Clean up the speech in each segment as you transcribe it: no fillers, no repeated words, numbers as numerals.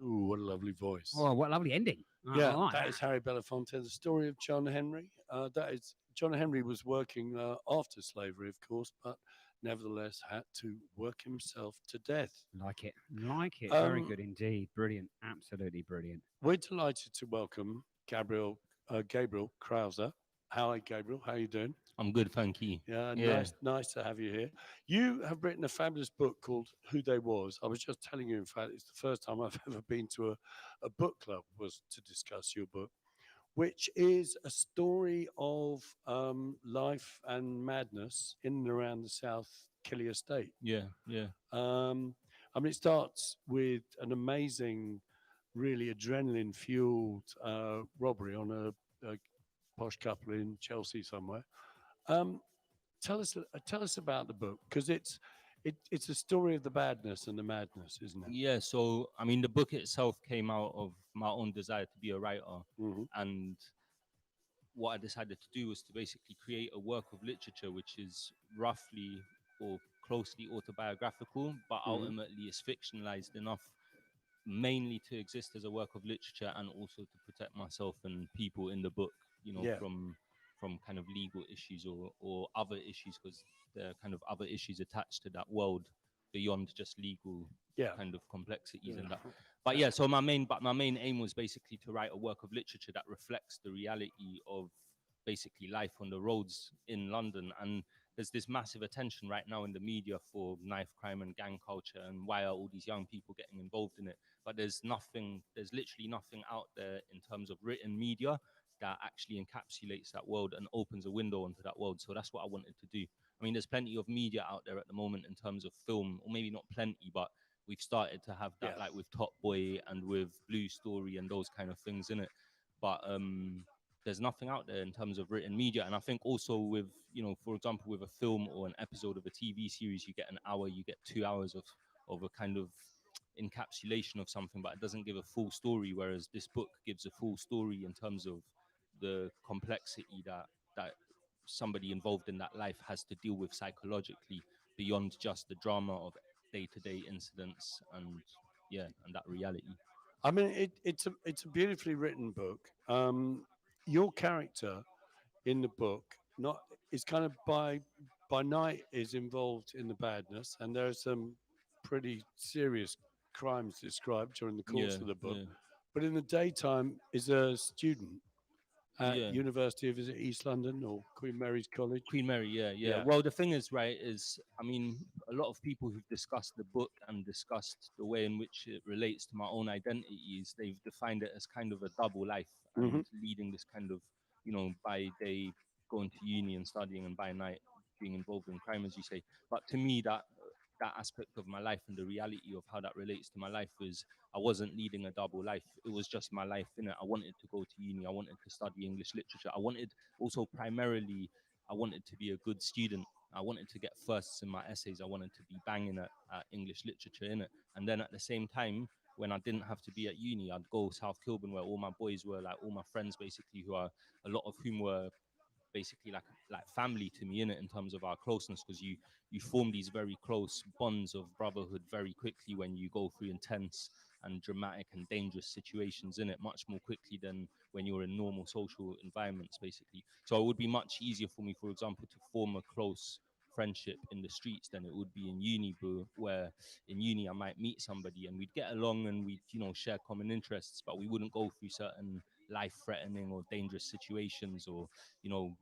Ooh, what a lovely voice. Oh, what a lovely ending. I Yeah, like that that. is Harry Belafonte, the story of John Henry. That is John Henry was working after slavery, of course, but nevertheless had to work himself to death. Like it. Like it. Very Um, good indeed. Brilliant. Absolutely brilliant. we're delighted to welcome Gabriel Krauser. Hi, Gabriel. How you doing? I'm good, thank you. Yeah, Yeah. nice to have you here. You have written a fabulous book called Who They Was. I was just telling you, in fact, it's the first time I've ever been to a book club was to discuss your book, which is a story of life and madness in and around the South Killy estate. Yeah, yeah, Um, I mean, it starts with an amazing, really adrenaline fueled robbery on a posh couple in Chelsea somewhere. Um, tell us about the book because it's a story of the badness and the madness, isn't it? yeah. So, I mean, the book itself came out of my own desire to be a writer, Hmm. and what I decided to do was to basically create a work of literature which is roughly or closely autobiographical, but Hmm. ultimately is fictionalized enough mainly to exist as a work of literature and also to protect myself and people in the book, Yeah, from kind of legal issues or other issues, because there are kind of other issues attached to that world beyond just legal yeah, kind of complexities yeah. and that. But yeah, so my main aim was basically to write a work of literature that reflects the reality of basically life on the roads in London. And there's this massive attention right now in the media for knife crime and gang culture and why are all these young people getting involved in it. But there's literally nothing out there in terms of written media that actually encapsulates that world and opens a window onto that world. So that's what I wanted to do. I mean, there's plenty of media out there at the moment in terms of film, or maybe not plenty, but we've started to have that Yeah. like with Top Boy and with Blue Story and those kind of things in it. But there's nothing out there in terms of written media. And I think also with, for example, with a film or an episode of a TV series, you get an hour, you get 2 hours of a kind of encapsulation of something, but it doesn't give a full story. Whereas this book gives a full story in terms of the complexity that somebody involved in that life has to deal with psychologically beyond just the drama of day-to-day incidents and yeah, and that reality. I mean, it's a beautifully written book. Your character in the book not is kind of by night is involved in the badness, and there are some pretty serious crimes described during the Yeah, course of the book. yeah. But in the daytime, is a student at Yeah, University of is it East London or Queen Mary's College? Queen Mary, yeah, yeah. Yeah. Well, the thing is, right, is I mean, a lot of people who've discussed the book and discussed the way in which it relates to my own identities, they've defined it as kind of a double life Hmm. and leading this kind of, by day going to uni and studying and by night being involved in crime, as you say. But to me, that aspect of my life and the reality of how that relates to my life was I wasn't leading a double life. It was just my life in it. I wanted to go to uni. I wanted to study English literature. I wanted also primarily I wanted to be a good student. I wanted to get firsts in my essays. I wanted to be banging at English literature in it. And then at the same time, when I didn't have to be at uni, I'd go South Kilburn where all my boys were, like all my friends basically, who are a lot of whom were basically like family to me in it in terms of our closeness, because you form these very close bonds of brotherhood very quickly when you go through intense and dramatic and dangerous situations in it much more quickly than when you're in normal social environments basically. So it would be much easier for me, for example, to form a close friendship in the streets than it would be in uni, bro, where in uni I might meet somebody and we'd get along and we'd share common interests, but we wouldn't go through certain life threatening or dangerous situations or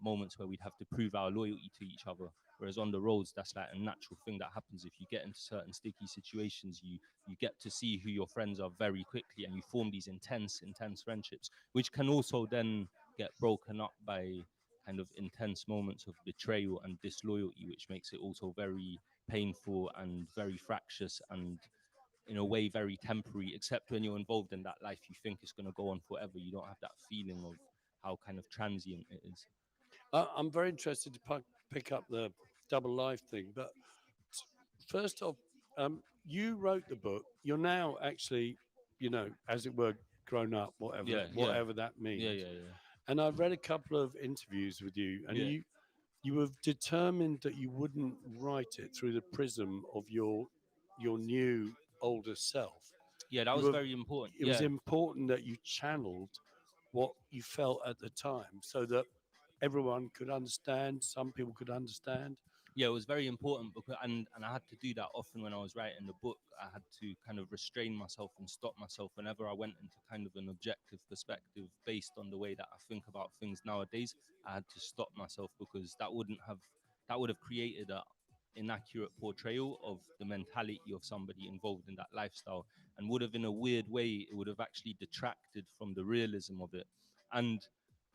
moments where we'd have to prove our loyalty to each other. Whereas on the roads, that's like a natural thing that happens. If you get into certain sticky situations, you get to see who your friends are very quickly, and you form these intense friendships, which can also then get broken up by kind of intense moments of betrayal and disloyalty, which makes it also very painful and very fractious and in a way very temporary. Except when you're involved in that life, you think it's going to go on forever. You don't have that feeling of how kind of transient it is. I'm very interested to pick up the double life thing, but first off, you wrote the book. You're now actually, as it were, grown up, Yeah, yeah, whatever that yeah, means. yeah, yeah, And I've read a couple of interviews with you, and yeah, you have determined that you wouldn't write it through the prism of your new older self. Yeah, that You was were, very important. it was Yeah, important that you channeled what you felt at the time so that everyone could understand, some people could understand. yeah, it was very important because, and I had to do that often when I was writing the book. I had to kind of restrain myself and stop myself whenever I went into kind of an objective perspective based on the way that I think about things nowadays. I had to stop myself because that would have created a inaccurate portrayal of the mentality of somebody involved in that lifestyle, and would have, in a weird way, it would have actually detracted from the realism of it. And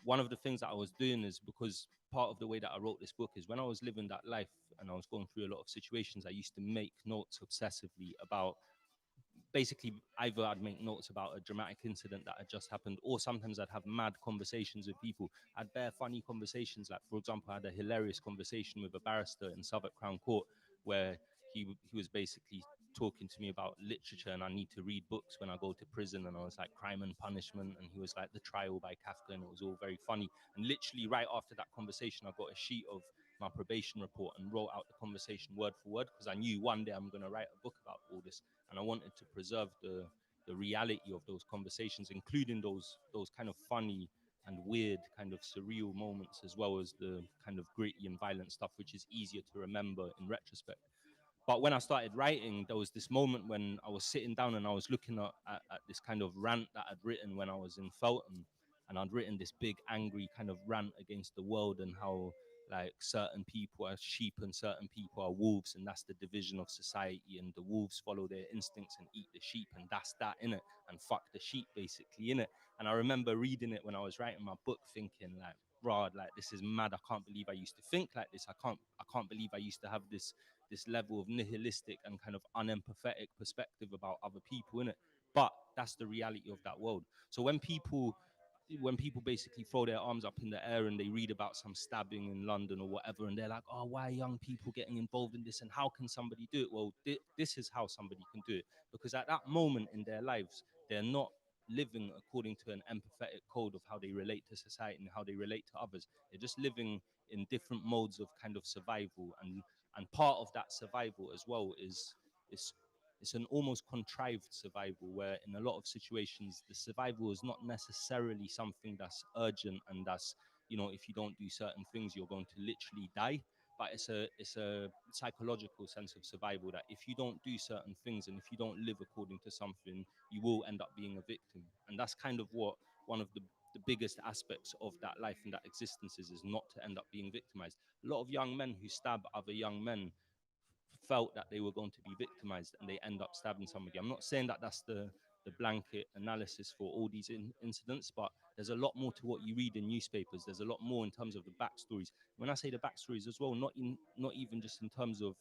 one of the things that I was doing is, because part of the way that I wrote this book is, when I was living that life and I was going through a lot of situations, I used to make notes obsessively about, basically, either I'd make notes about a dramatic incident that had just happened, or sometimes I'd have mad conversations with people. I'd bear funny conversations. Like, for example, I had a hilarious conversation with a barrister in Southwark Crown Court where he was basically talking to me about literature, and I need to read books when I go to prison. And I was like, Crime and Punishment, and he was like, The Trial by Kafka, and it was all very funny. And literally right after that conversation, I got a sheet of my probation report and wrote out the conversation word for word, because I knew one day I'm going to write a book about all this, and I wanted to preserve the reality of those conversations, including those kind of funny and weird, kind of surreal moments, as well as the kind of gritty and violent stuff, which is easier to remember in retrospect. But when I started writing, there was this moment when I was sitting down and I was looking at this kind of rant that I'd written when I was in Felton. And I'd written this big, angry kind of rant against the world, and how, like, certain people are sheep and certain people are wolves, and that's the division of society. And the wolves follow their instincts and eat the sheep, and that's that, in it. And fuck the sheep, basically, in it. And I remember reading it when I was writing my book, thinking, like, "Rod, like, this is mad. I can't believe I used to think like this. I can't believe I used to have this level of nihilistic and kind of unempathetic perspective about other people, in it." But that's the reality of that world. So when people basically throw their arms up in the air and they read about some stabbing in London or whatever, and they're like, "Oh, why are young people getting involved in this? And how can somebody do it?" Well, this is how somebody can do it, because at that moment in their lives, they're not living according to an empathetic code of how they relate to society and how they relate to others. They're just living in different modes of kind of survival, and part of that survival as well is it's an almost contrived survival, where in a lot of situations the survival is not necessarily something that's urgent, and that's, if you don't do certain things you're going to literally die. But it's a psychological sense of survival, that if you don't do certain things and if you don't live according to something, you will end up being a victim. And that's kind of what one of the biggest aspects of that life and that existence is not to end up being victimized. A lot of young men who stab other young men felt that they were going to be victimized, and they end up stabbing somebody. I'm not saying that that's the blanket analysis for all these incidents, but there's a lot more to what you read in newspapers. There's a lot more in terms of the backstories. When I say the backstories as well, not even just in terms of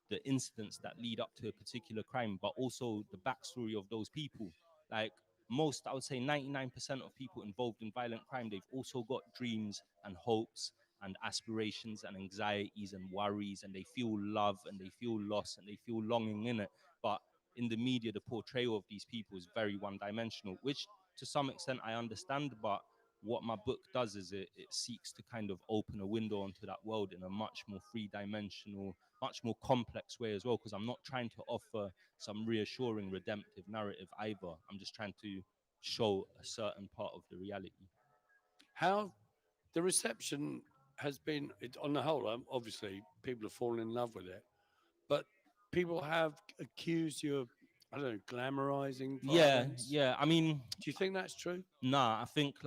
the incidents that lead up to a particular crime, but also the backstory of those people. Like, most, I would say 99% of people involved in violent crime, they've also got dreams and hopes and aspirations and anxieties and worries, and they feel love and they feel loss and they feel longing in it. But in the media, the portrayal of these people is very one-dimensional, which to some extent I understand. But what my book does is it seeks to kind of open a window onto that world in a much more three-dimensional, much more complex way as well, because I'm not trying to offer some reassuring redemptive narrative either. I'm just trying to show a certain part of the reality. How the reception has been, on the whole, obviously people have fallen in love with it, but people have accused you of, I don't know, glamorizing Yeah, violence. yeah. I mean, Do you think that's true? nah, I think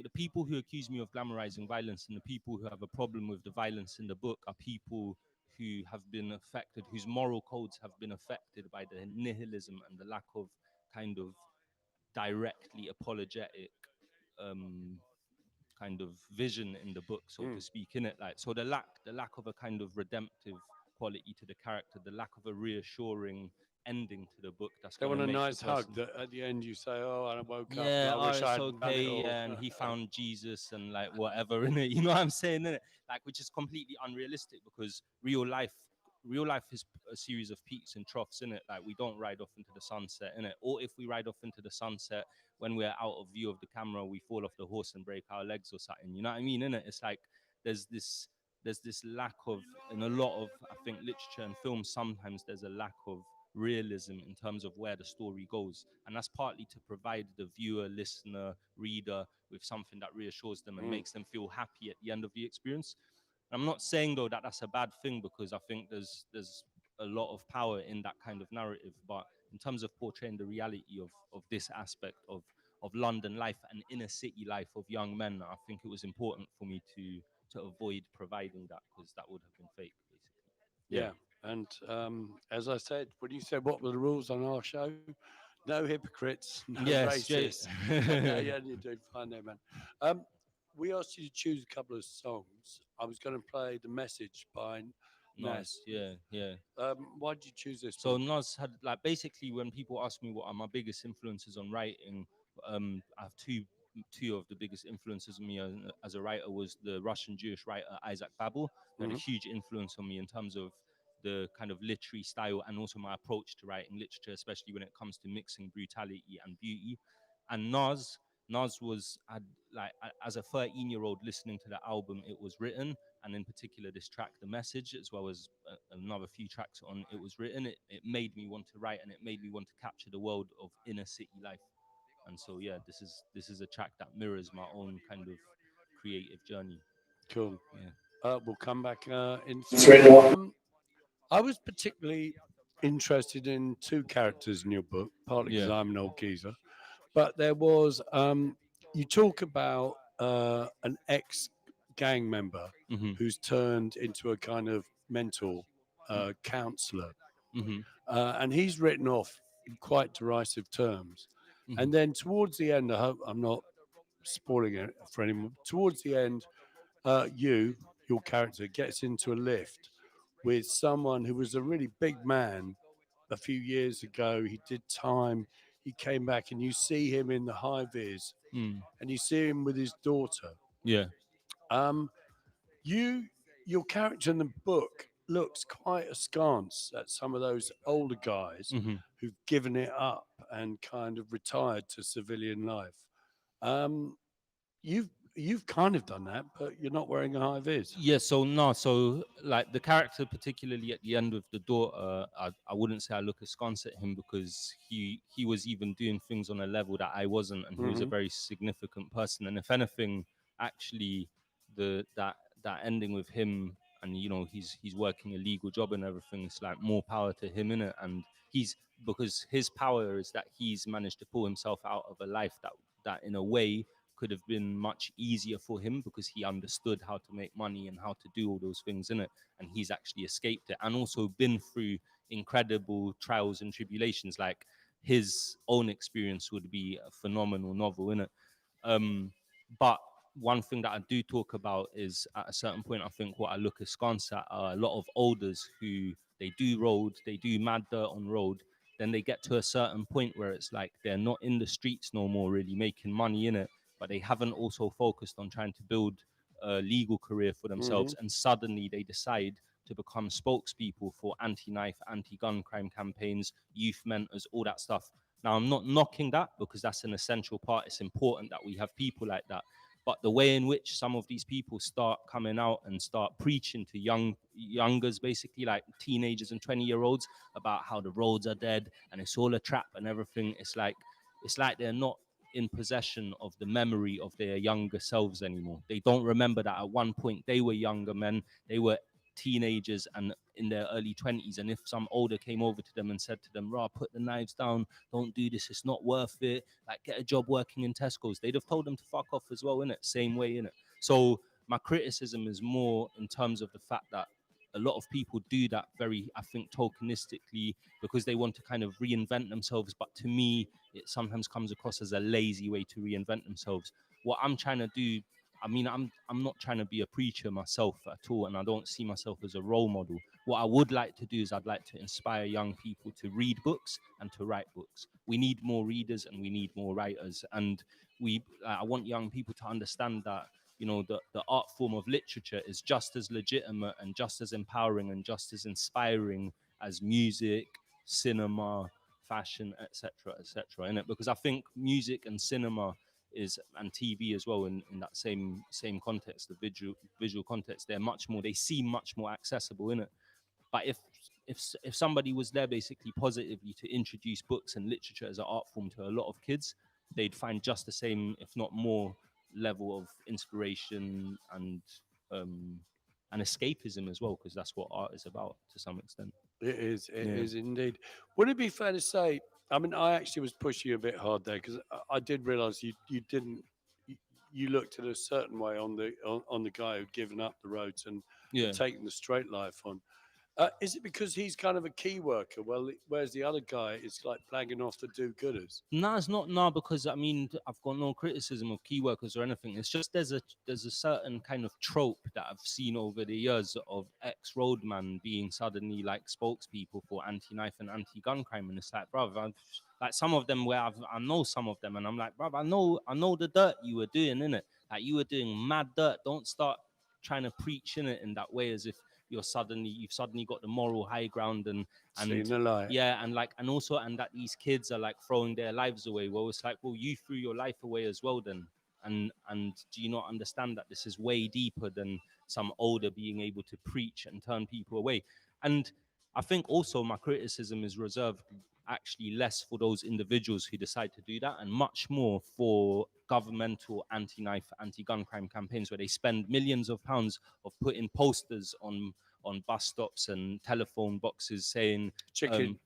the people who accuse me of glamorizing violence and the people who have a problem with the violence in the book are people who have been affected, whose moral codes have been affected by the nihilism and the lack of kind of directly apologetic um kind of vision in the book, so to Mm. speak, in it. Like, so the lack of a kind of redemptive quality to the character, the lack of a reassuring ending to the book that's They going to want a make the nice hug person, that at the end you say, "Oh, I woke up and yeah, I oh, wish I it's hadn't done it okay, all." yeah, and he found Jesus and like whatever in it. You know what I'm saying, in it? Like, which is completely unrealistic, because real life is a series of peaks and troughs in it. Like, we don't ride off into the sunset in it, or if we ride off into the sunset, when we're out of view of the camera, we fall off the horse and break our legs or something. You know what I mean, in it? It's like there's this there's this lack of, in a lot of, I think, literature and film, sometimes there's a lack of realism in terms of where the story goes, and that's partly to provide the viewer, listener, reader with something that reassures them and Mm. makes them feel happy at the end of the experience. I'm not saying though that that's a bad thing, because I think there's a lot of power in that kind of narrative. But in terms of portraying the reality of this aspect of London life and inner city life of young men, I think it was important for me to avoid providing that, because that would have been fake, basically. Yeah. Yeah. And as I said, when you said what were the rules on our show, no hypocrites, no Yeah, straight. racists. No, yeah, you're doing fine there, man. Um, we asked you to choose a couple of songs. I was going to play The Message by Nas. Nice. Yeah, yeah. Why did you choose this So one? Nas had, like, basically, when people ask me what are my biggest influences on writing, I have two of the biggest influences on me as a writer was the Russian Jewish writer Isaac Babel, who had a Hmm. huge influence on me in terms of the kind of literary style and also my approach to writing literature, especially when it comes to mixing brutality and beauty. And Nas was had like as a 13-year-old listening to the album it was written, and in particular this track The Message, as well as another few tracks on It Was Written, it made me want to write, and it made me want to capture the world of inner city life. And so yeah, this is a track that mirrors my own kind of creative journey. Cool. Yeah. We'll come back in. I was particularly interested in two characters in your book, partly because Yeah. I'm an old geezer, but there was you talk about an ex gang member Mhm. who's turned into a kind of mentor counselor, Mhm. and he's written off in quite derisive terms. Mhm. And then towards the end, I hope I'm not spoiling it for anyone. Towards the end, your character, gets into a lift with someone who was a really big man a few years ago. He did time. He came back, and you see him in the high vis, Mm. and you see him with his daughter. Yeah. Um, you, your character in the book looks quite askance at some of those older guys Mhm. who've given it up and kind of retired to civilian life. Um, you've kind of done that, but you're not wearing a high vis. Yeah, so no, so like the character, particularly at the end with the daughter, I wouldn't say I look askance at him, because he was even doing things on a level that I wasn't, and he was a Hmm. very significant person. And if anything, actually, that ending with him, and he's working a legal job and everything, it's like more power to him in it. And he's because his power is that he's managed to pull himself out of a life that in a way could have been much easier for him, because he understood how to make money and how to do all those things in it, and he's actually escaped it and also been through incredible trials and tribulations. Like, his own experience would be a phenomenal novel in it. But one thing that I do talk about is, at a certain point, I think what I look askance at are a lot of olders who they do mad dirt on road. Then they get to a certain point where it's like they're not in the streets no more, really making money in it, but they haven't also focused on trying to build a legal career for Hmm. themselves. And suddenly they decide to become spokespeople for anti-knife, anti-gun crime campaigns, youth mentors, all that stuff. Now, I'm not knocking that, because that's an essential part. It's important that we have people like that. But the way in which some of these people start coming out and start preaching to youngers, basically like teenagers and 20-year-olds, about how the roads are dead and it's all a trap and everything, it's like they're not in possession of the memory of their younger selves anymore. They don't remember that at one point they were younger men, they were teenagers and in their early 20s. And if some older came over to them and said to them, "Raw, put the knives down, don't do this, it's not worth it, like get a job working in Tesco's," they'd have told them to fuck off as well, innit? Same way, innit? So my criticism is more in terms of the fact that a lot of people do that very, I think, tokenistically, because they want to kind of reinvent themselves. But to me, it sometimes comes across as a lazy way to reinvent themselves. What I'm trying to do, I mean, I'm not trying to be a preacher myself at all, and I don't see myself as a role model. What I would like to do is I'd like to inspire young people to read books and to write books. We need more readers and we need more writers, and I want young people to understand that the art form of literature is just as legitimate and just as empowering and just as inspiring as music, cinema, fashion, etc., etc. In it, because I think music and cinema is, and TV as well, in that same context, the visual context, they seem much more accessible in it. But if if somebody was there basically positively to introduce books and literature as an art form to a lot of kids, they'd find just the same, if not more, level of inspiration um, and escapism as well, because that's what art is about to some extent. It is. It Yeah. is indeed. Would it be fair to say? I mean, I actually was pushing you a bit hard there because I did realise you didn't. You looked at a certain way on the guy who'd given up the roads and Yeah. had taken the straight life on. Is it because he's kind of a key worker? Well, whereas the other guy is like blagging off the do-gooders. No, it's not now because I mean I've got no criticism of key workers or anything. It's just there's a certain kind of trope that I've seen over the years of ex-roadman being suddenly like spokespeople for anti-knife and anti-gun crime, and it's like, bruv, like some of them where I know some of them, and I'm like, bruv, I know the dirt you were doing in it, like you were doing mad dirt. Don't start trying to preach in it in that way as if you've suddenly got the moral high ground Seen and the light. yeah, and like and also and that these kids are like throwing their lives away. Well, it's like, well, you threw your life away as well then. And do you not understand that this is way deeper than some older being able to preach and turn people away? And I think also my criticism is reserved actually less for those individuals who decide to do that and much more for governmental anti-knife, anti-gun crime campaigns where they spend millions of pounds of putting posters on bus stops and telephone boxes saying Chicken,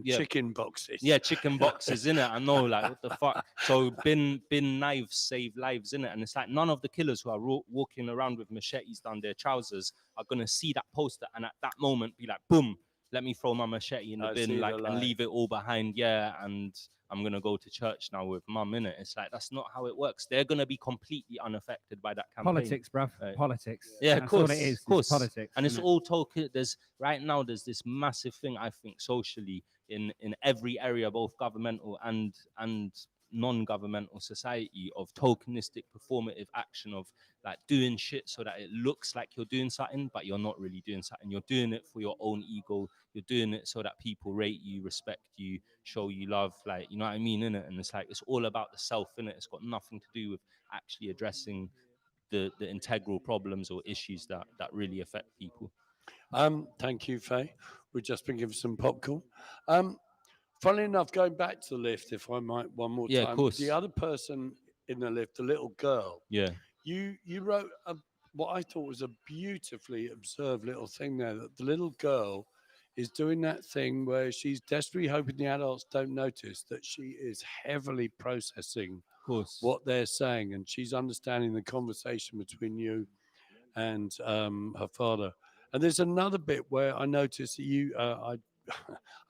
yeah. chicken boxes. yeah, chicken boxes in it. I know, like what the fuck. So bin knives save lives in it, and it's like none of the killers who are walking around with machetes down their trousers are gonna see that poster and at that moment be like, boom, let me throw my machete in the I see bin, the like and light. leave it all behind. Yeah, and I'm gonna go to church now with mum in it. It's like that's not how it works. They're gonna be completely unaffected by that campaign. Politics, bruv. Right. Politics. Yeah, of That's course, all it is. of course. Politics. And it's innit? all token. There's right now. There's this massive thing I think socially in every area, both governmental and non-governmental society, of tokenistic performative action of like doing shit so that it looks like you're doing something, but you're not really doing something. You're doing it for your own ego. You're doing it so that people rate you, respect you, show you love. Like, you know what I mean, innit? And it's like it's all about the self, innit? It's got nothing to do with actually addressing the integral problems or issues that really affect people. Thank you, Faye. We've just been given some popcorn. Funnily enough, going back to the lift, if I might, one more Yeah, of time. course. The other person in the lift, the little girl, Yeah. you wrote what I thought was a beautifully observed little thing there. That the little girl is doing that thing where she's desperately hoping the adults don't notice that she is heavily processing Of course. what they're saying, and she's understanding the conversation between you and her father. And there's another bit where I noticed that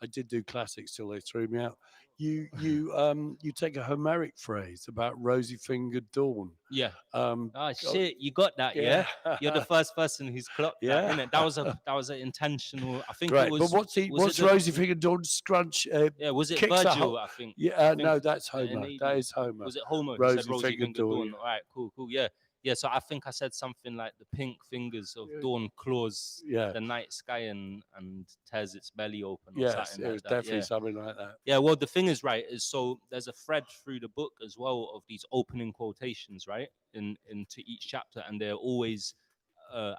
I did do classics till they threw me out. You take a Homeric phrase about rosy fingered dawn. Yeah. Um, Shit, you got that, yeah? You're the first person who's clocked that, Yeah. innit? That was an intentional. I think Great, it was. but what's was it rosy fingered dawn scrunch? Yeah, was it kicks a Virgil? hole- I think. Yeah, I think no, that's in Homer. AD. That is Homer. Was it Homer who Rosy said rosy fingered fingered dawn? dawn. All right, cool. Yeah. Yeah, so I think I said something like the pink fingers of dawn claws Yeah. the night sky and tears its belly open or Yes, something it like was that. definitely Yeah. something like that. Yeah, well, the thing is, right, is so there's a thread through the book as well of these opening quotations, right, into each chapter, and they're always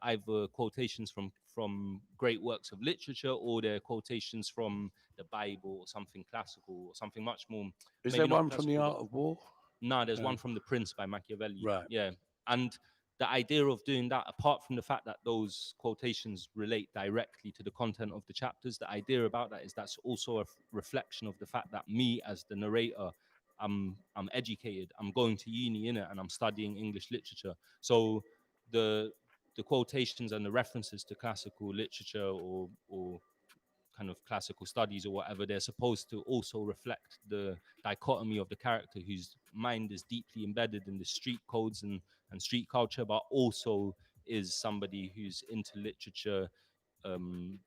either quotations from great works of literature or they're quotations from the Bible or something classical or something much more. Is maybe there not one from the classical, Art of War? No, there's No. one from The Prince by Machiavelli. Right. Yeah, and the idea of doing that, apart from the fact that those quotations relate directly to the content of the chapters, the idea about that is that's also a reflection of the fact that me as the narrator, I'm educated, I'm going to uni in it, and I'm studying English literature. So the quotations and the references to classical literature or kind of classical studies or whatever, they're supposed to also reflect the dichotomy of the character whose mind is deeply embedded in the street codes and street culture, but also is somebody who's into literature,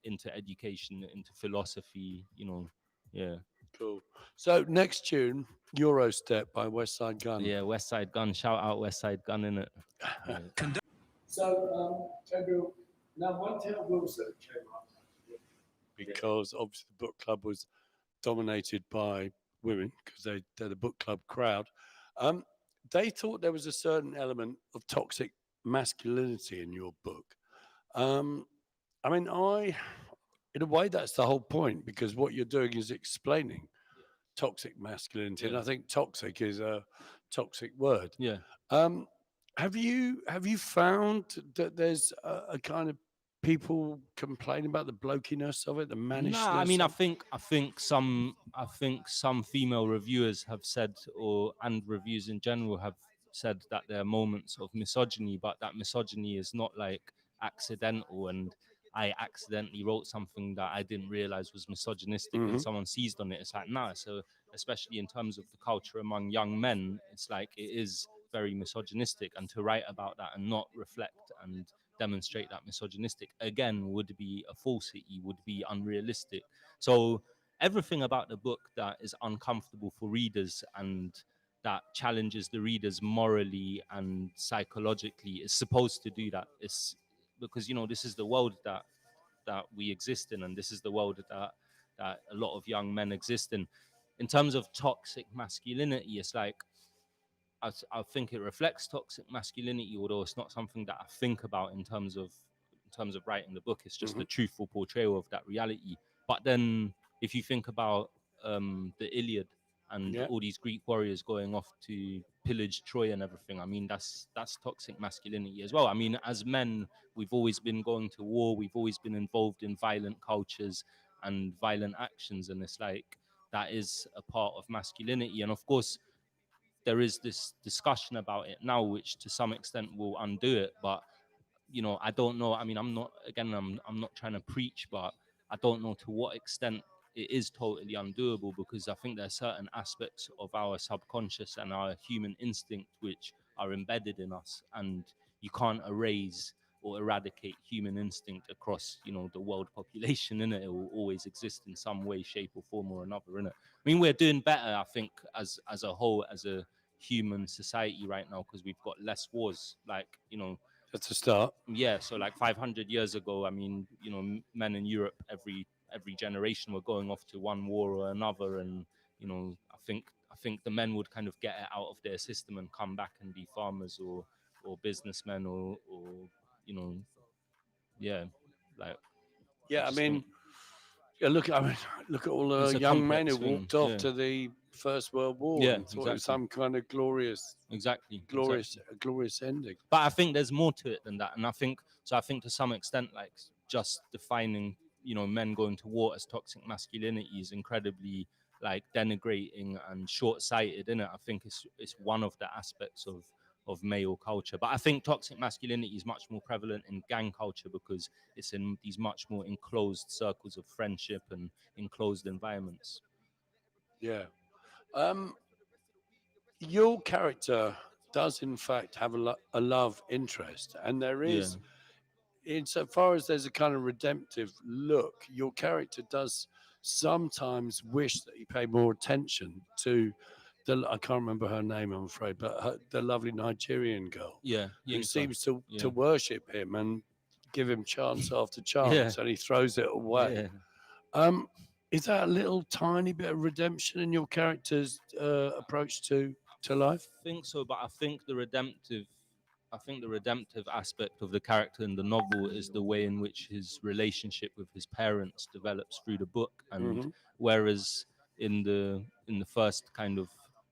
into education, into philosophy, yeah. Cool. So next tune, Eurostep by West Side Gun. Yeah, West Side Gun, shout out West Side Gun, innit? Yeah. So, Gabriel, now Montel Wilson came up because obviously the book club was dominated by women because they're the book club crowd. They thought there was a certain element of toxic masculinity in your book. I mean, in a way, that's the whole point, because what you're doing is explaining toxic masculinity, and Yeah. I think toxic is a toxic word. Yeah. Um, have you found that there's a kind of people complain about the blokiness of it, the Nah, I mannishness mean, I of? think some female reviewers have said, or and reviews in general have said that there are moments of misogyny, but that misogyny is not like accidental. And I accidentally wrote something that I didn't realize was misogynistic, and Mhm. someone seized on it. It's like, nah. So especially in terms of the culture among young men, it's like it is very misogynistic, and to write about that and not reflect and demonstrate that misogynistic again would be a falsity, would be unrealistic. So everything about the book that is uncomfortable for readers and that challenges the readers morally and psychologically is supposed to do that. It's because this is the world that we exist in, and this is the world that a lot of young men exist in. In terms of toxic masculinity, it's like I think it reflects toxic masculinity, although it's not something that I think about in terms of writing the book. It's just Mhm. a truthful portrayal of that reality. But then, if you think about the Iliad and Yeah, all these Greek warriors going off to pillage Troy and everything, I mean that's toxic masculinity as well. I mean, as men, we've always been going to war. We've always been involved in violent cultures and violent actions, and it's like that is a part of masculinity. And of course, there is this discussion about it now, which to some extent will undo it. But I don't know. I mean, I'm not trying to preach, but I don't know to what extent it is totally undoable, because I think there are certain aspects of our subconscious and our human instinct which are embedded in us, and you can't erase or eradicate human instinct across the world population. In it will always exist in some way, shape, or form or another. In it, I mean, we're doing better, I think, as a whole, as a human society right now, because we've got less wars. Like, that's a start. yeah, so like 500 years ago, I mean, men in Europe every generation were going off to one war or another. And I think the men would kind of get it out of their system and come back and be farmers or businessmen, or you know yeah, like, I Yeah, I just think mean, yeah, look, I mean, look at all it's the a young men who complex thing. walked off Yeah, to the First World War yeah, and thought it was exactly, some kind of glorious, exactly, glorious, exactly. glorious ending. But I think there's more to it than that. And I think to some extent, like, just defining men going to war as toxic masculinity is incredibly, like, denigrating and short-sighted, in it. I think it's one of the aspects of male culture. But I think toxic masculinity is much more prevalent in gang culture, because it's in these much more enclosed circles of friendship and enclosed environments. Yeah. Um, your character does, in fact, have a love interest, and there Yeah, is, insofar as there's a kind of redemptive look, your character does sometimes wish that he paid more attention to I can't remember her name, I'm afraid, but the lovely Nigerian girl yeah, who Yinka. seems to Yeah, worship him and give him chance after yeah, chance, and he throws it away. yeah. Um, is that a little tiny bit of redemption in your character's approach to life? Think so, but I think the redemptive aspect of the character in the novel is the way in which his relationship with his parents develops through the book. And Hmm. whereas in the first kind of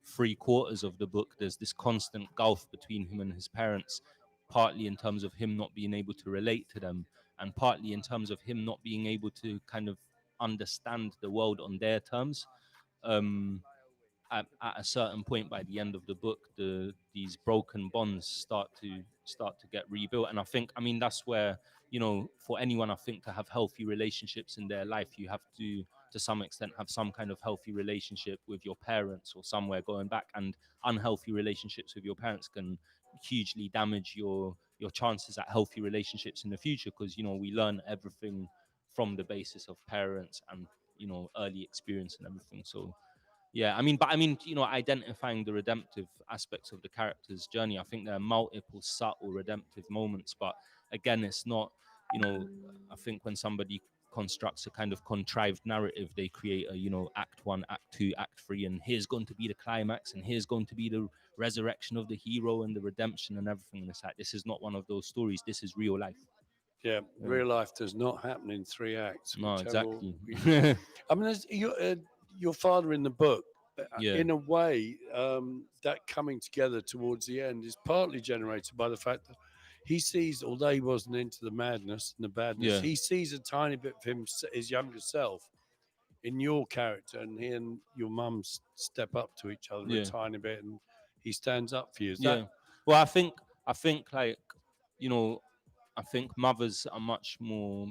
three quarters of the book, there's this constant gulf between him and his parents, partly in terms of him not being able to relate to them, and partly in terms of him not being able to kind of understand the world on their terms. um at a certain point by the end of the book, these broken bonds start to get rebuilt. And I mean that's where, for anyone, I think, to have healthy relationships in their life, you have to some extent have some kind of healthy relationship with your parents or somewhere going back. And unhealthy relationships with your parents can hugely damage your chances at healthy relationships in the future, because we learn everything from the basis of parents and early experience and everything. So yeah, I mean, identifying the redemptive aspects of the character's journey, I think there are multiple subtle redemptive moments, but again, it's not, I think when somebody constructs a kind of contrived narrative, they create a, act one, act two, act three, and here's going to be the climax, and here's going to be the resurrection of the hero and the redemption and everything. And it's like, this is not one of those stories. This is real life. Yeah, Yeah. real life does not happen in 3 acts. No, Whichever. exactly. I mean, your father in the book, Yeah. in a way, that coming together towards the end is partly generated by the fact that he sees, although he wasn't into the madness and the badness, Yeah. he sees a tiny bit of his younger self in your character, and he and your mum step up to each other a Yeah. tiny bit, and he stands up for you. Is that Yeah. Well, I think like, you know, I think mothers are much more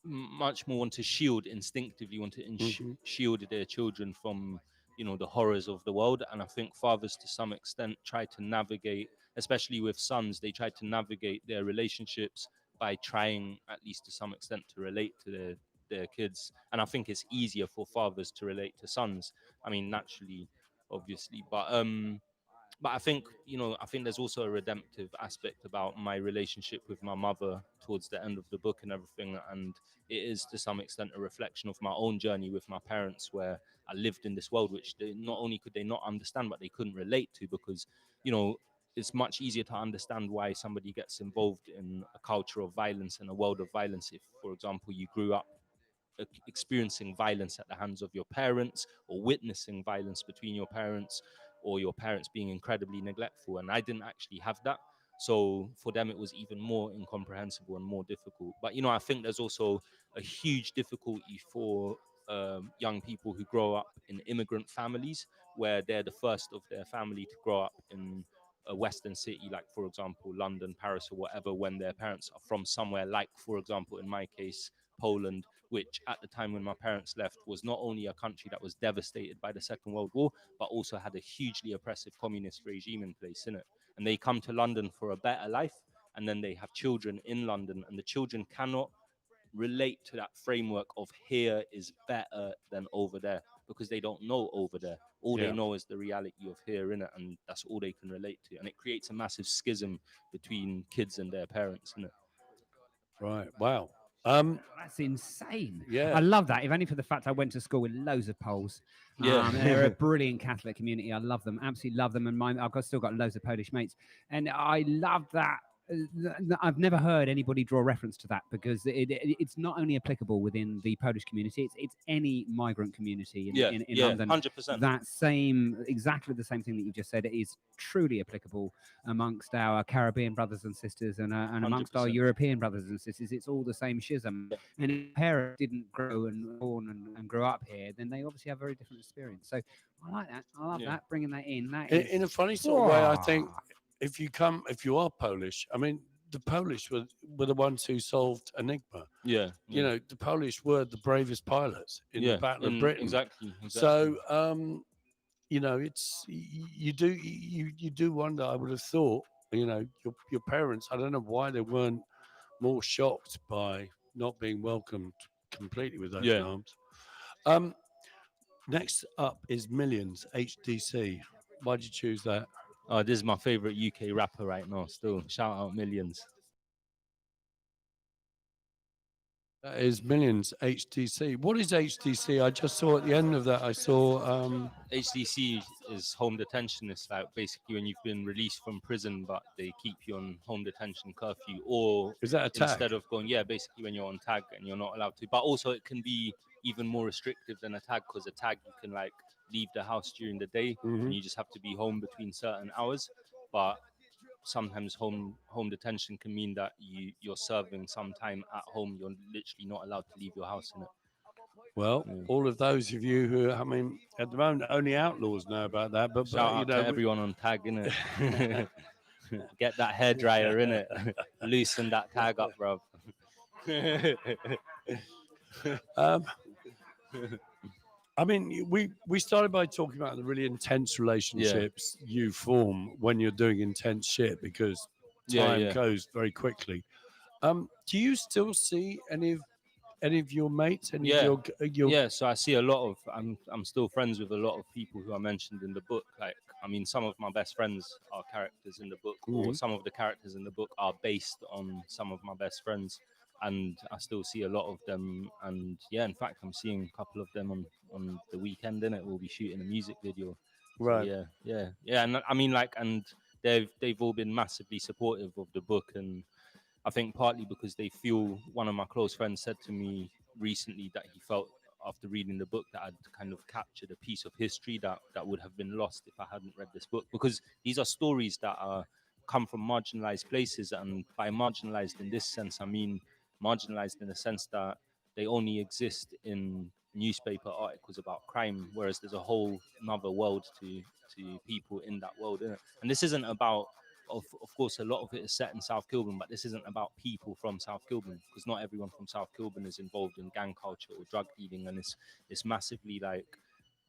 want to shield instinctively, want to Mhm. shield their children from, the horrors of the world. And I think fathers to some extent try to navigate, especially with sons, they try to navigate their relationships by trying, at least to some extent, to relate to their kids. And I think it's easier for fathers to relate to sons, I mean, naturally, obviously. But I think there's also a redemptive aspect about my relationship with my mother towards the end of the book and everything. And it is to some extent a reflection of my own journey with my parents, where I lived in this world which they not only could they not understand, but they couldn't relate to, because, you know, it's much easier to understand why somebody gets involved in a culture of violence and a world of violence if, for example, you grew up experiencing violence at the hands of your parents, or witnessing violence between your parents, or your parents being incredibly neglectful. And I didn't actually have that. So for them, it was even more incomprehensible and more difficult. But, I think there's also a huge difficulty for young people who grow up in immigrant families, where they're the first of their family to grow up in a Western city, like, for example, London, Paris, or whatever, when their parents are from somewhere like, for example, in my case, Poland, which at the time when my parents left was not only a country that was devastated by the Second World War, but also had a hugely oppressive communist regime in place in it. And they come to London for a better life, and then they have children in London, and the children cannot relate to that framework of here is better than over there, because they don't know over there. All they Yeah. know is the reality of here in it, and that's all they can relate to. And it creates a massive schism between kids and their parents in it. Right? Wow. That's insane. Yeah. I love that. If only for the fact I went to school with loads of Poles. Yeah. They're a brilliant Catholic community. I love them, absolutely love them. And still got loads of Polish mates, and I love that. I've never heard anybody draw reference to that, because it's not only applicable within the Polish community, it's any migrant community Yeah, in yeah, London. 100%. Exactly the same thing that you just said, is truly applicable amongst our Caribbean brothers and sisters, and amongst our 100%. European brothers and sisters. It's all the same schism. Yeah. And if parents didn't grow and born and grow up here, then they obviously have a very different experience. So I like that. I love Yeah. that, bringing that in. That In, is in a funny sort of way, I think Whoa. if you are Polish, I mean, the Polish were the ones who solved Enigma. Yeah, You know, the Polish were the bravest pilots in the yeah, Battle of Britain. exactly. So, it's you do wonder. I would have thought, your parents. I don't know why they weren't more shocked by not being welcomed completely with open Yeah. arms. Next up is Millions HDC. Why'd you choose that? Oh, this is my favorite UK rapper right now. Still, shout out Millions. That is Millions HDC. What is HDC? I just saw at the end of that. I saw. HDC is home detention. It's like basically when you've been released from prison, but they keep you on home detention curfew, or Is that a tag? instead of going, yeah, basically when you're on tag and you're not allowed to. But also it can be even more restrictive than a tag, because a tag you can like leave the house during the day Mhm. and you just have to be home between certain hours. But sometimes home detention can mean that you're serving some time at home. You're literally not allowed to leave your house in it. Well, Yeah. all of those of you who, I mean, at the moment, only outlaws know about that. But Shout you out know, to everyone on tag, innit? Get that hair dryer, innit? Loosen that tag up, bro. um, I mean, we started by talking about the really intense relationships you form when you're doing intense shit, because time Yeah. goes very quickly. Do you still see any of your mates, any of Yeah. your Yeah, so I see a lot of I'm still friends with a lot of people who are mentioned in the book. Like, I mean, some of my best friends are characters in the book, or Mhm. some of the characters in the book are based on some of my best friends, and I still see a lot of them. And yeah, in fact, I'm seeing a couple of them on the weekend. In it, we'll be shooting a music video. So right? yeah, and I mean, like, and they've all been massively supportive of the book. And I think partly because they feel, one of my close friends said to me recently that he felt after reading the book that I'd kind of captured a piece of history that would have been lost if I hadn't read this book, because these are stories that are come from marginalized places. And by marginalized in this sense, I mean marginalized in the sense that they only exist in newspaper articles about crime, whereas there's a whole another world to people in that world, innit? And this isn't about, of course, a lot of it is set in South Kilburn, but this isn't about people from South Kilburn, because not everyone from South Kilburn is involved in gang culture or drug dealing, and it's massively, like,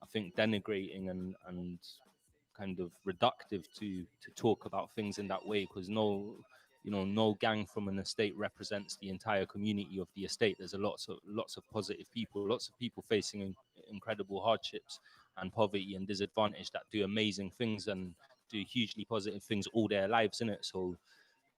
I think, denigrating and kind of reductive to talk about things in that way, because no gang from an estate represents the entire community of the estate. There's a lots of positive people, lots of people facing incredible hardships and poverty and disadvantage that do amazing things and do hugely positive things all their lives in it. So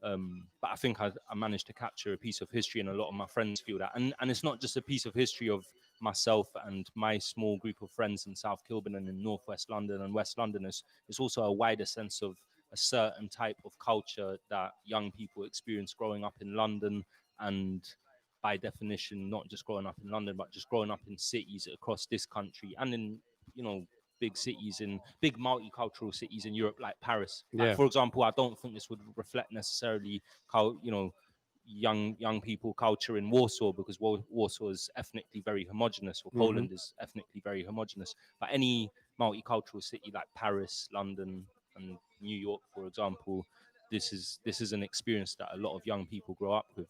but I think I managed to capture a piece of history, and a lot of my friends feel that. And it's not just a piece of history of myself and my small group of friends in South Kilburn and in Northwest London and West London. It's also a wider sense of a certain type of culture that young people experience growing up in London, and by definition, not just growing up in London, but just growing up in cities across this country and in, you know, big cities, in big multicultural cities in Europe, like Paris. Like, Yeah. for example, I don't think this would reflect necessarily how, young people culture in Warsaw, because Warsaw is ethnically very homogenous, or Hmm. Poland is ethnically very homogenous. But any multicultural city like Paris, London, and New York, for example, this is an experience that a lot of young people grow up with.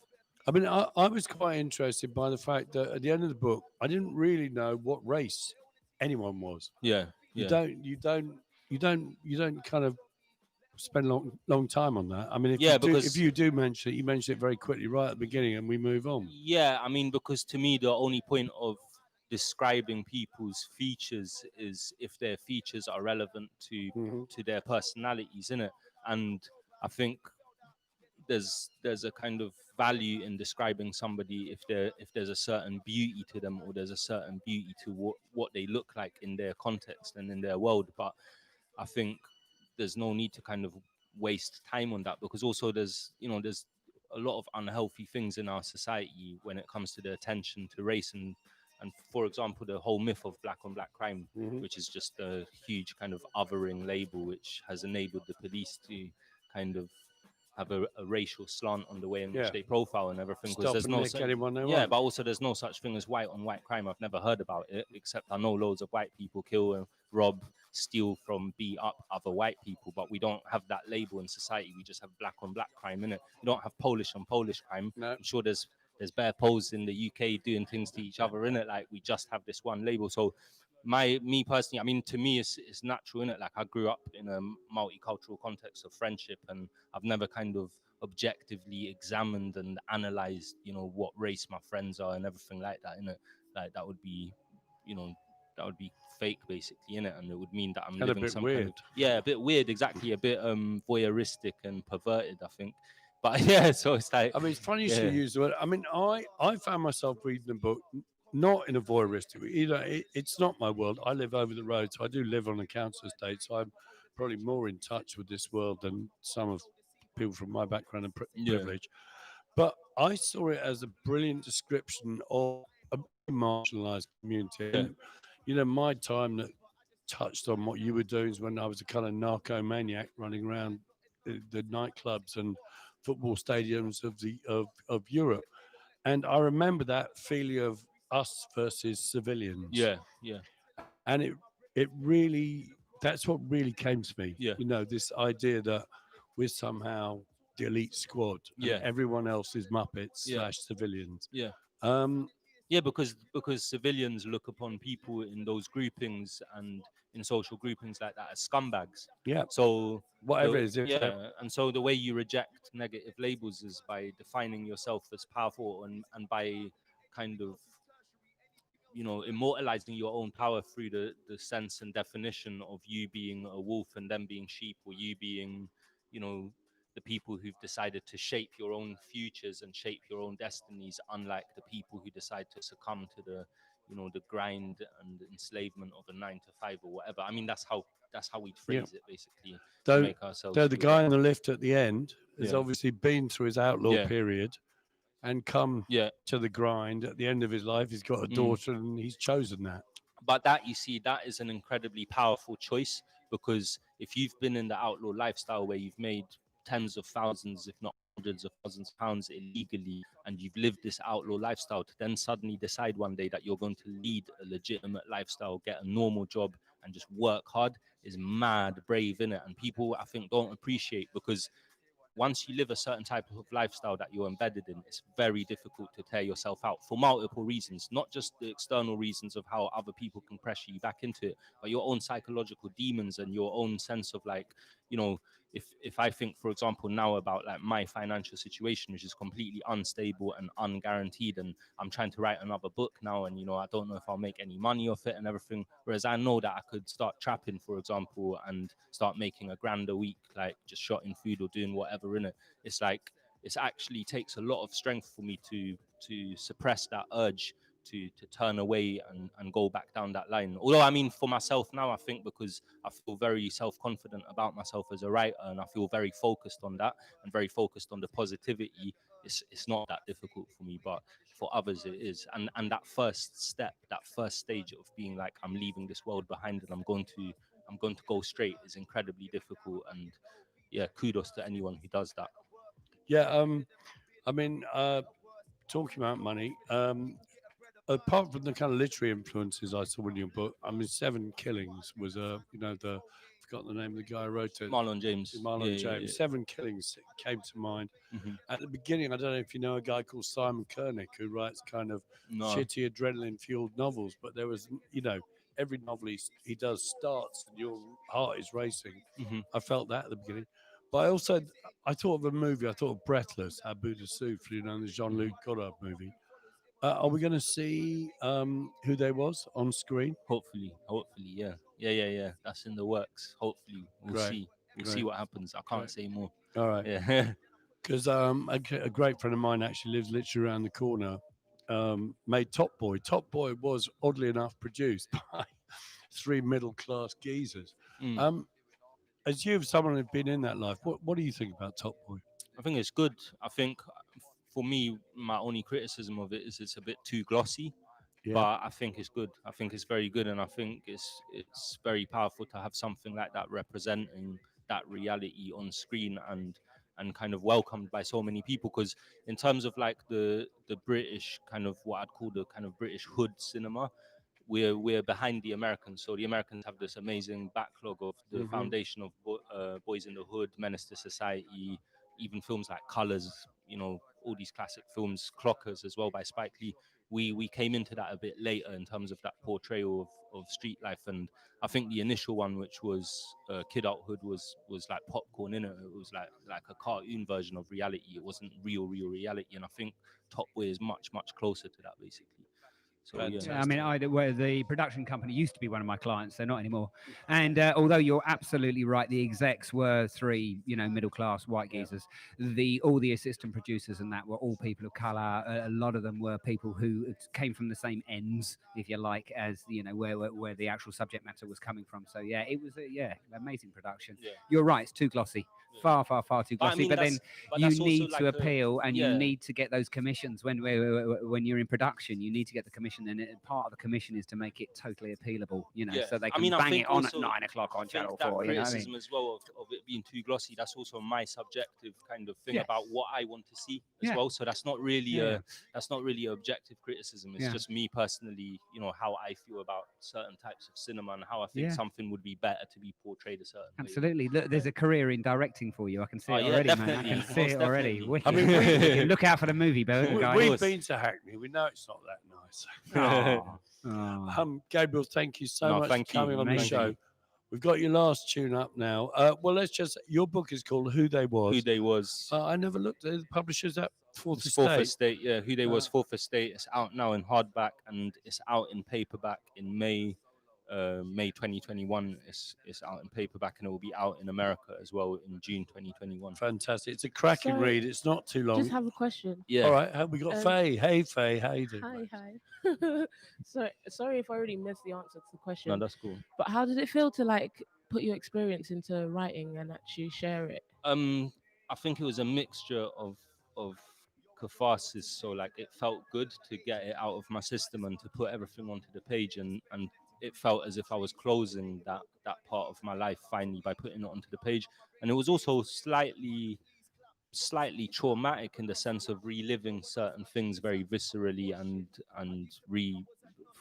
I mean, I was quite interested by the fact that at the end of the book, I didn't really know what race anyone was. Yeah, You yeah, don't, you don't, you don't kind of spend long time on that. I mean, yeah. if Because you do mention it, you mention it very quickly right at the beginning, and we move on. yeah, I mean, because to me, the only point of describing people's features is if their features are relevant Hmm. to their personalities, in it. And I think there's a kind of value in describing somebody if there's a certain beauty to them, or there's a certain beauty to what they look like in their context and in their world. But I think there's no need to kind of waste time on that, because also there's a lot of unhealthy things in our society when it comes to the attention to race, and for example, the whole myth of black on black crime, Hmm. which is just a huge kind of othering label, which has enabled the police to kind of have a racial slant on the way in which Yeah, they profile and everything, because stop there's and no nick anyone they yeah, want. but also there's no such thing as white on white crime. I've never heard about it, except I know loads of white people kill and rob, steal from, beat up other white people, but we don't have that label in society. We just have black on black crime, in it. We don't have Polish on Polish crime. No, I'm sure there's bare Poles in the UK doing things to each other, in it. Like, we just have this one label. So me personally, I mean, to me, it's natural, in it. Like, I grew up in a multicultural context of friendship, and I've never kind of objectively examined and analyzed, what race my friends are and everything like that, in it. Like, that would be, you know that would be fake, basically, in it. And it would mean that I'm and a living bit some kind of, weird. yeah, a bit weird, exactly, a bit voyeuristic and perverted, I think. But yeah, so it's like, I mean, it's funny you should yeah, use the word. I mean, I found myself reading the book not in a voyeuristic way. It's not my world. I live over the road, so I do live on a council estate. So I'm probably more in touch with this world than some of people from my background and yeah, privilege. But I saw it as a brilliant description of a very marginalised community. yeah, And my time that touched on what you were doing is when I was a kind of narco maniac running around the nightclubs and football stadiums of Europe. And I remember that feeling of us versus civilians. yeah, yeah, And it really, that's what really came to me. yeah, This idea that we're somehow the elite squad and yeah, everyone else is Muppets yeah, slash civilians. yeah. Um, Yeah, because civilians look upon people in those groupings and in social groupings like that as scumbags. yeah, So whatever it is, if they're and so the way you reject negative labels is by defining yourself as powerful, and by kind of, immortalizing your own power through the sense and definition of you being a wolf and them being sheep, or you being, you know the people who've decided to shape your own futures and shape your own destinies, unlike the people who decide to succumb to the grind and enslavement of a 9 to 5 or whatever. I mean, that's how we'd yeah. phrase it, basically, to Though, make ourselves though the feel guy better. on the lift at the end, has Yeah. obviously been through his outlaw Yeah. period and come Yeah. to the grind at the end of his life. He's got a daughter and he's chosen that. But that, you see, that is an incredibly powerful choice, because if you've been in the outlaw lifestyle where you've made tens of thousands, if not hundreds of thousands of pounds illegally, and you've lived this outlaw lifestyle, to then suddenly decide one day that you're going to lead a legitimate lifestyle, get a normal job, and just work hard, is mad brave, innit? And people, I think, don't appreciate, because once you live a certain type of lifestyle that you're embedded in, it's very difficult to tear yourself out for multiple reasons, not just the external reasons of how other people can pressure you back into it, but your own psychological demons and your own sense of, like, you know, if I think, for example, now about like my financial situation, which is completely unstable and unguaranteed, and I'm trying to write another book now, and I don't know if I'll make any money off it and everything. Whereas I know that I could start trapping, for example, and start making $1,000 a week, like just shotting food or doing whatever in it. It's like, it actually takes a lot of strength for me to suppress that urge to turn away and go back down that line. Although, I mean, for myself now, I think, because I feel very self-confident about myself as a writer, and I feel very focused on that and very focused on the positivity, it's not that difficult for me. But for others it is. And that first step, that first stage of being like, I'm leaving this world behind and I'm going to go straight, is incredibly difficult. And yeah, kudos to anyone who does that. Yeah. I mean, talking about money, apart from the kind of literary influences I saw in your book, I mean, Seven Killings was forgot the name of the guy who wrote it. Marlon James. Marlon Yeah, James. Seven Killings came to mind. Mhm. At the beginning, I don't know if you know a guy called Simon Koenig who writes kind of No. shitty adrenaline fueled novels, but there was, every novel he does starts and your heart is racing. Mhm. I felt that at the beginning. But I thought of a movie, I thought of Breathless, Abu de Souffle, the Jean-Luc Godard movie. Are we going to see who they was on screen? Hopefully, yeah. That's in the works. Hopefully, we'll Great, see. We'll great, see what happens. I can't great. say more. All right. Yeah. Because a great friend of mine actually lives literally around the corner. Made Top Boy. Top Boy was oddly enough produced by three middle class geezers. Mm. As you, someone who's been in that life, what do you think about Top Boy? I think it's good. I think for me, my only criticism of it is it's a bit too glossy. Yeah, But I think it's good. I think it's very good, and I think it's very powerful to have something like that representing that reality on screen and kind of welcomed by so many people. Because in terms of like the British kind of, what I'd call the kind of British hood cinema, we're behind the Americans. So the Americans have this amazing backlog of the foundation of Boys in the Hood, Menace to Society, even films like Colors, all these classic films, Clockers as well by Spike Lee. We came into that a bit later in terms of that portrayal of street life. And I think the initial one, which was Kidulthood, was like popcorn in it. It was like a cartoon version of reality. It wasn't real reality. And I think Top Boy is much closer to that, basically. So yeah. Yeah, I mean, where the production company used to be one of my clients, they're not anymore. And although you're absolutely right, the execs were three, middle-class white geezers. All the assistant producers and that were all people of color. A lot of them were people who came from the same ends, if you like, as where the actual subject matter was coming from. So yeah, it was amazing production. Yeah. You're right, it's too glossy. Far too But I glossy. mean, but then you that's also need like to appeal, and you yeah. need to get those commissions when you're in production. You need to get the commission, and part of the commission is to make it totally appealable. Yeah. So they I can mean, I bang think it on also- at 9 o'clock on I think Channel that 4. You know what I criticism mean? as well of it being too glossy, that's also my subjective kind of thing Yes. about what I want to see as Yeah. well. So that's not really Yeah. that's not really objective criticism. It's Yeah. just me personally, how I feel about certain types of cinema and how I think Yeah. something would be better to be portrayed a certain way. Absolutely. Look, there's a career in directing for you. I can see Oh, it yeah, already, man. I definitely. can see Most it already. definitely. Wicked. I mean, Wicked. Look out for the movie, guys. We've been to Hackney. We know it's not that nice. Aw. Aw. Gabriel, thank you so No, much thank for coming you. on the Amazing. show. We've got your last tune up now. Well, your book is called Who They Was. Who They Was. I never looked at the publishers at Fourth It's Fourth Estate. Estate, yeah. Who They Was, Fourth Estate. It's out now in hardback, and it's out in paperback in May 2021. It's out in paperback, and it will be out in America as well in June 2021. Fantastic. It's a cracking Sorry, read. It's not too long. Just have a question. Yeah. All right. We got Faye. Hey, Faye. How you doing? Hi. Sorry if I already missed the answer to the question. No, that's cool. But how did it feel to put your experience into writing and actually share it? I think it was a mixture of catharsis. So like it felt good to get it out of my system and to put everything onto the page, and it felt as if I was closing that part of my life finally by putting it onto the page. And it was also slightly traumatic in the sense of reliving certain things very viscerally and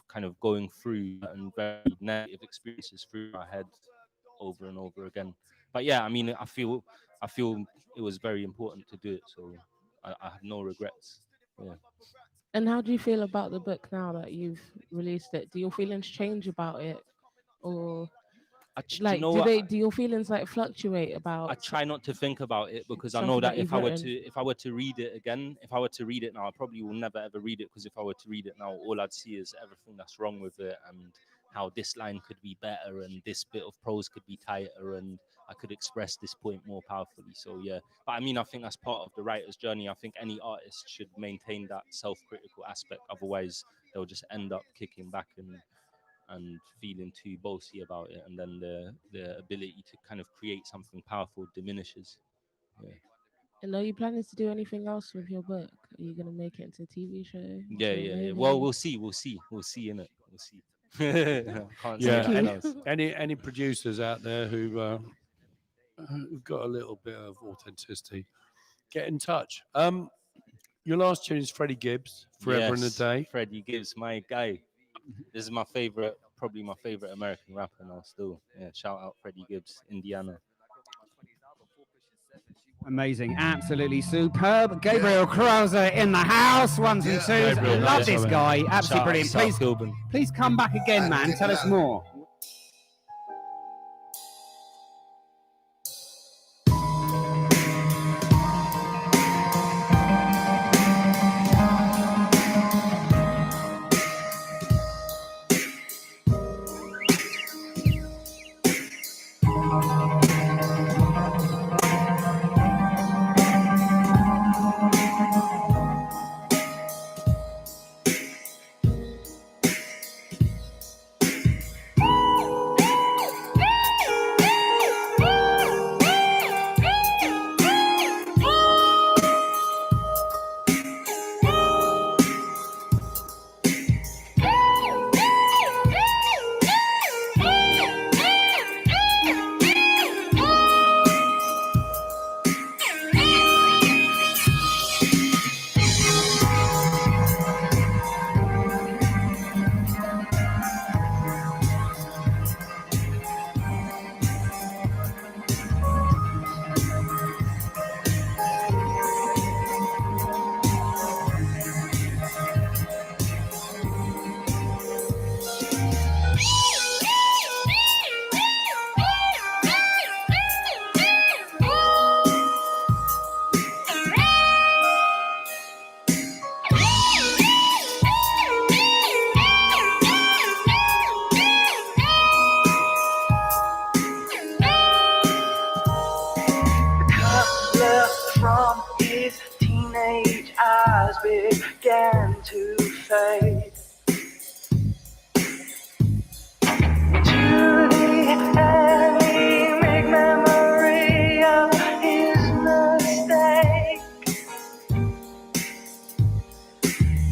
kind of going through certain very negative experiences through my head over and over again. But yeah, I mean, I feel it was very important to do it, so I have no regrets. Yeah. And how do you feel about the book now that you've released it? Do your feelings change about it, or Do you like know what? do your feelings like fluctuate I about try not to think about it because I know something that that you've written? if I were to read it again, if I were to read it now, I probably will never ever read it, because if I were to read it now, all I'd see is everything that's wrong with it and how this line could be better and this bit of prose could be tighter and I could express this point more powerfully. So yeah, but I mean, I think that's part of the writer's journey. I think any artist should maintain that self-critical aspect. Otherwise, they'll just end up kicking back and feeling too bossy about it, and then the ability to kind of create something powerful diminishes. Yeah, And are you planning to do anything else with your book? Are you gonna make it into a TV show, yeah, into a yeah, yeah. movie? Well, we'll see in it. We'll see. Can't say Yeah, anything you. else. any producers out there who've got a little bit of authenticity, get in touch. Your last tune is Freddie Gibbs, Forever and a Yes, Day. Freddie Gibbs, my guy. This is my favorite, probably my favorite American rapper now. Still, yeah. Shout out Freddie Gibbs, Indiana. Amazing, absolutely superb. Gabriel Krauser in the house, ones and twos. Gabriel, Love nice this of him. guy, Shout absolutely out brilliant. South Please, Kilburn. please come back again, man. Tell us more. From his teenage eyes began to fade to the anemic memory of his mistake.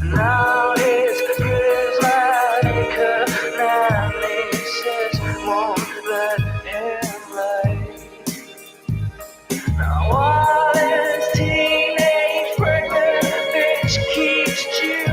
Now his prismatic analysis won't let him lay. Now while his teenage pregnant bitch keeps chewing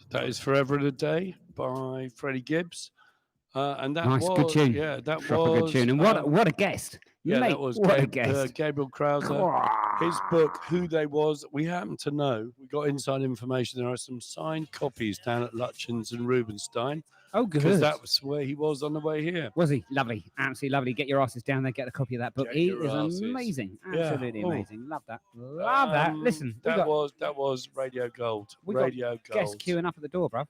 That is Forever and a Day by Freddie Gibbs. And that Nice, was, good tune. yeah, that Proper was, good tune. And what a guest. yeah, Mate, that was what a guest. Gabriel Krauser. His book, Who They Was, we happen to know. We got inside information. There are some signed copies down at Lutchens and Rubenstein Oh, good. because that was where he was on the way here. Was he? Lovely. Absolutely lovely. Get your asses down there, get a copy of that book. Get He your is asses. amazing. Yeah. Absolutely Oh. amazing. Love that. Love that. Listen, we that got was Radio Gold. we got Radio Gold. guests queuing up at the door, bruv.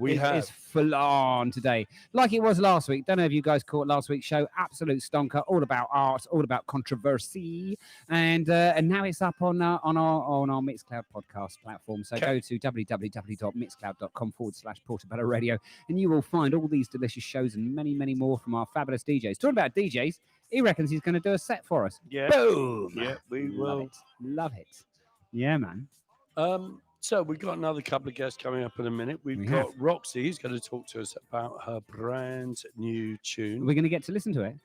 We have. It's full on today, like it was last week. Don't know if you guys caught last week's show. Absolute stonker, all about art, all about controversy, and now it's up on our Mixcloud podcast platform. So go to www.mixcloud.com/Portobello Radio, and you will find all these delicious shows and many, many more from our fabulous DJs. Talking about DJs, he reckons he's going to do a set for us. Yeah. Boom. Yeah, we Love will. it. Love it. Yeah, man. So we've got another couple of guests coming up in a minute. We've We got have. Roxy, who's going to talk to us about her brand new tune. We're going to get to listen to it.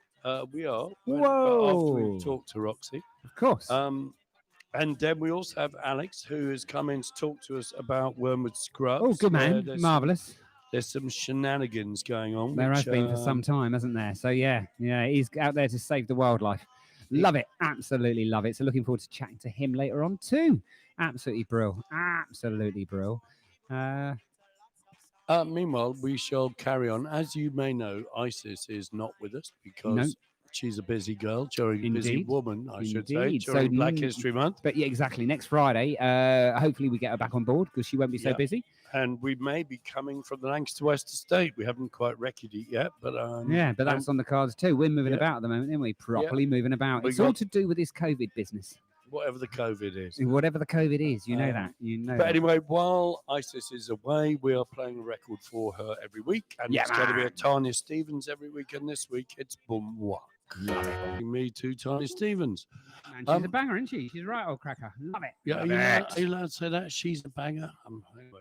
We are. Whoa. After we talk to Roxy. Of course. And then we also have Alex, who has come in to talk to us about Wormwood Scrubs. Oh, good where man. there's Marvellous. There's some shenanigans going on. There which, has been for some time, hasn't there? So, yeah, he's out there to save the wildlife. Love it. Absolutely love it. So, looking forward to chatting to him later on, too. Absolutely brill. Absolutely brill. Meanwhile, we shall carry on. As you may know, Isis is not with us because she's a busy girl, during busy Indeed. woman, I should say, Indeed. during So, Black History Month. But yeah, exactly. Next Friday, hopefully we get her back on board because she won't be so Yeah. busy. And we may be coming from the Lancaster West Estate. We haven't quite recorded it yet, but Yeah, but that's on the cards too. We're moving yeah. about at the moment, aren't we? Properly moving about. We It's all got- to do with this COVID business. whatever the COVID is. Whatever the COVID is, you know that. You know But that. anyway, while Isis is away, we are playing a record for her every week. And Yeah, it's going to be a man. Tanya Stevens every week. And this week, it's Boom Wah. Me too, Tanya Stevens. And she's a banger, isn't she? She's right, old cracker. Love it. Yeah, Love are you allowed to say that? She's a banger. Anyway.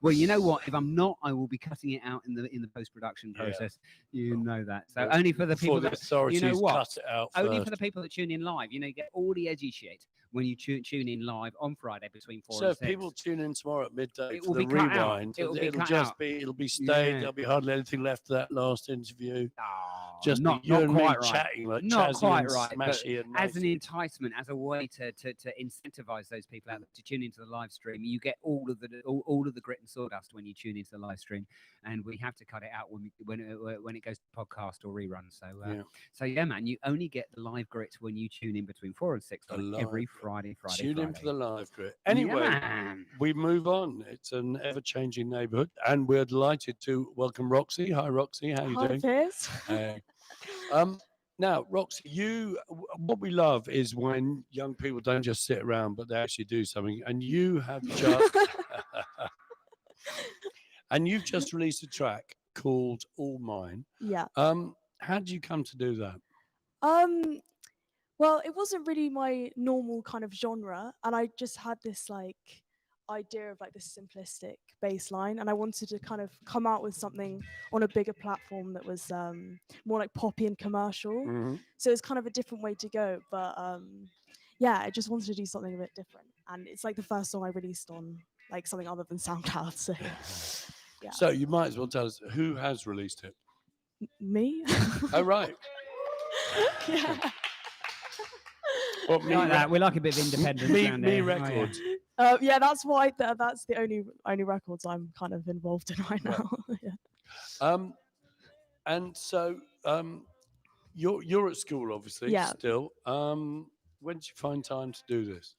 Well, you know what? If I'm not, I will be cutting it out in the post-production Yeah. process. You know that. So Well, only for the Before people the that authorities you know what? cut it out only first. for the people that tune in live. You know, you get all the edgy shit when you tune in live on Friday between 4 So and if 6. people tune in tomorrow at midday It for will the be cut out. rewind, It will be it'll cut just out. be, it'll be stayed. Yeah. There'll be hardly anything left of that last interview. Oh, Just not you and me quite right. chatting like Not Chazzy quite and right, but Smashy and as an Matey. enticement, as a way to incentivize those people out there to tune into the live stream, you get all of the grit and sawdust when you tune into the live stream, and we have to cut it out when it goes to podcast or rerun. So yeah, man, you only get the live grit when you tune in between 4 and 6 The on live every grit. Friday. Tune in for the live grit. Yeah, Anyway, man. we move on. It's an ever-changing neighbourhood, and we're delighted to welcome Roxy. Hi, Roxy. How you Hi, doing? Piers. Hey. Now, Roxy, what we love is when young people don't just sit around, but they actually do something. And you have just, and you've just released a track called "All Mine." Yeah. How did you come to do that? Well, it wasn't really my normal kind of genre, and I just had this like idea of like this simplistic bass line, and I wanted to kind of come out with something on a bigger platform that was more like poppy and commercial. Mhm. So it's kind of a different way to go, but yeah, I just wanted to do something a bit different, and it's like the first song I released on like something other than SoundCloud. So yeah. So you might as well tell us who has released it. Me? Oh, right. Yeah. Well, We like that. We like a bit of independence around Me here. Oh, yeah. Records. Yeah, that's why that's the only records I'm kind of involved in right now. Yeah. And so you're at school, obviously, Yeah. still. When did you find time to do this?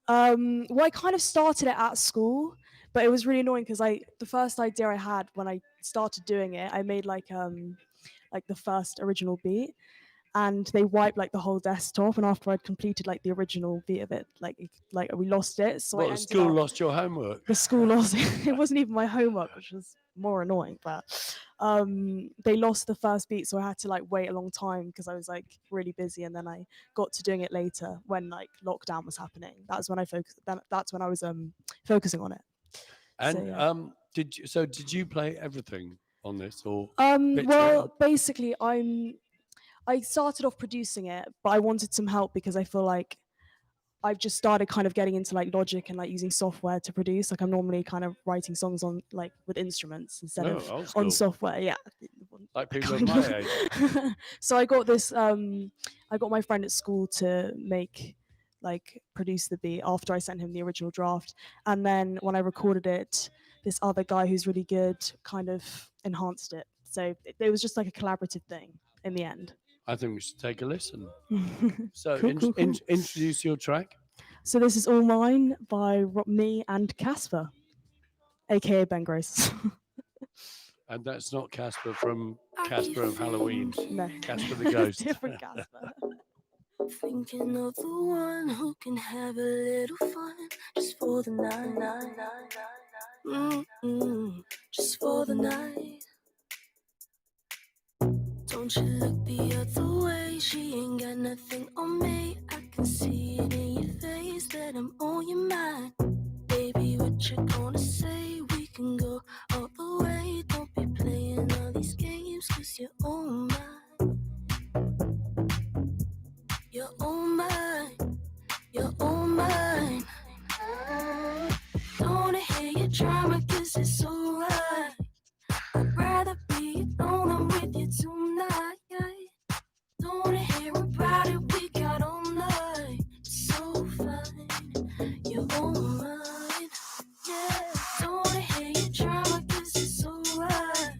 Well, I kind of started it at school, but it was really annoying because the first idea I had when I started doing it, I made like the first original beat, and they wiped like the whole desktop. And after I'd completed like the original beat of it, like we lost it. So I Well, the ended school up, lost your homework. the school lost it. It wasn't even my homework, which was more annoying. But they lost the first beat, so I had to like wait a long time because I was like really busy. And then I got to doing it later when like lockdown was happening. That's when I focused. That's when I was focusing on it. And So, yeah. did you play everything on this, or Well, basically, I started off producing it, but I wanted some help because I feel like I've just started kind of getting into like Logic and like using software to produce. Like I'm normally kind of writing songs on like with instruments instead of old on school, software. Yeah. like people of Kind my of. age? So I got this. I got my friend at school to produce the beat after I sent him the original draft, and then when I recorded it, this other guy who's really good kind of enhanced it. So it was just like a collaborative thing in the end. I think we should take a listen. So Cool. introduce your track. So this is All Mine by me and Casper, aka Ben Grace. And that's not Casper from Casper of Halloween. No. Casper the Ghost. Different Casper. Thinking of the one who can have a little fun just for the night. Just for the night. Don't you look the other way, she ain't got nothing on me. I can see it in your face that I'm on your mind. Baby, what you gonna say? We can go all the way. Don't be playing all these games, cause you're on mine. You're on mine. You're on mine. Don't wanna hear your drama, cause it's alright. I'd rather be alone, I'm with you tonight. Don't wanna hear about it, we got all night. So fine, you're on mine. Yeah, don't wanna hear your drama, cause it's alright.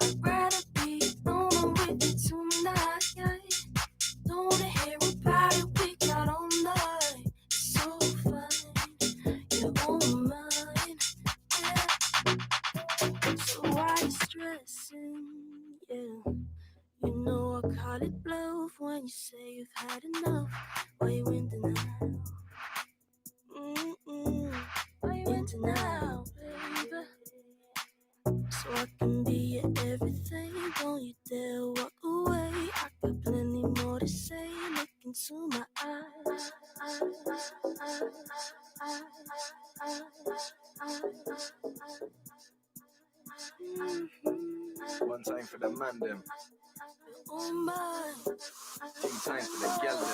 I'd rather be alone, I'm with you tonight. Don't wanna hear about it, we got all night. So fine, you're on mine. Yeah. So why you stressing? Yeah. You know I call it bluff when you say you've had enough. Why you in denial? Why you in denial, baby? So I can be your everything. Don't you dare walk away. I got plenty more to say. Look into my eyes. One time for the man them. Oh my. Two times for the gal them.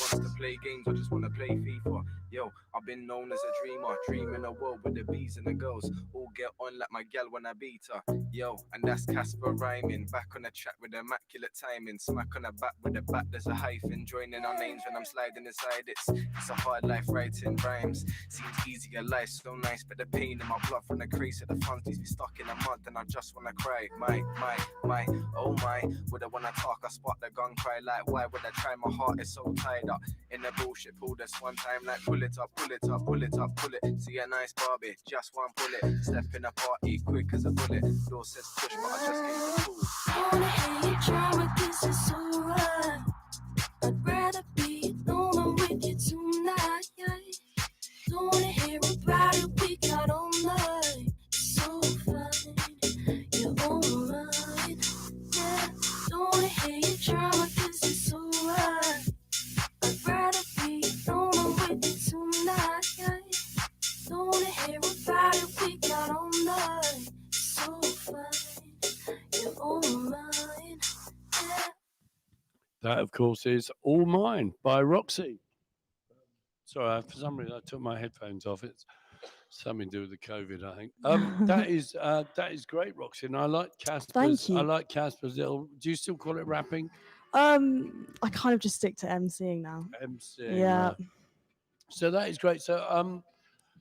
Wants to play games or just wanna play FIFA. Yo, I've been known as a dreamer, dreaming a world with the bees and the girls all get on like my gal when I beat her. Yo, and that's Casper rhyming, back on the track with immaculate timing, smack on the back with the back, there's a hyphen, joining our names when I'm sliding inside. It's a hard life writing rhymes, seems easier life, so nice, but the pain in my blood from the crease of the funds leaves me stuck in a month and I just wanna cry. My, oh my, would I wanna talk, I spot the gun cry like why would I try, my heart is so tied up in the bullshit, pull this one time like pull it up, pull it up, pull it up, pull it, see a nice Barbie, just one bullet, step in a party quick as a bullet, door says push but I just gave the pull. I wanna hear you drama, cause it's alright. I'd rather be alone, I'm with you tonight. Don't wanna hear about it, we got all night. So fine, you're on mine. Yeah, don't wanna hear you drama, cause it's alright. I'd rather be alone, I'm with you tonight. Don't wanna hear about it, we got all night. So fine, you're on mine. Yeah. That, of course, is All Mine by Roxy. Sorry, for some reason I took my headphones off. It's something to do with the COVID, I think. That is great, Roxy, and I like Casper's. Thank you. I like Casper's little. Do you still call it rapping? I kind of just stick to emceeing now. MC. Yeah. So that is great. So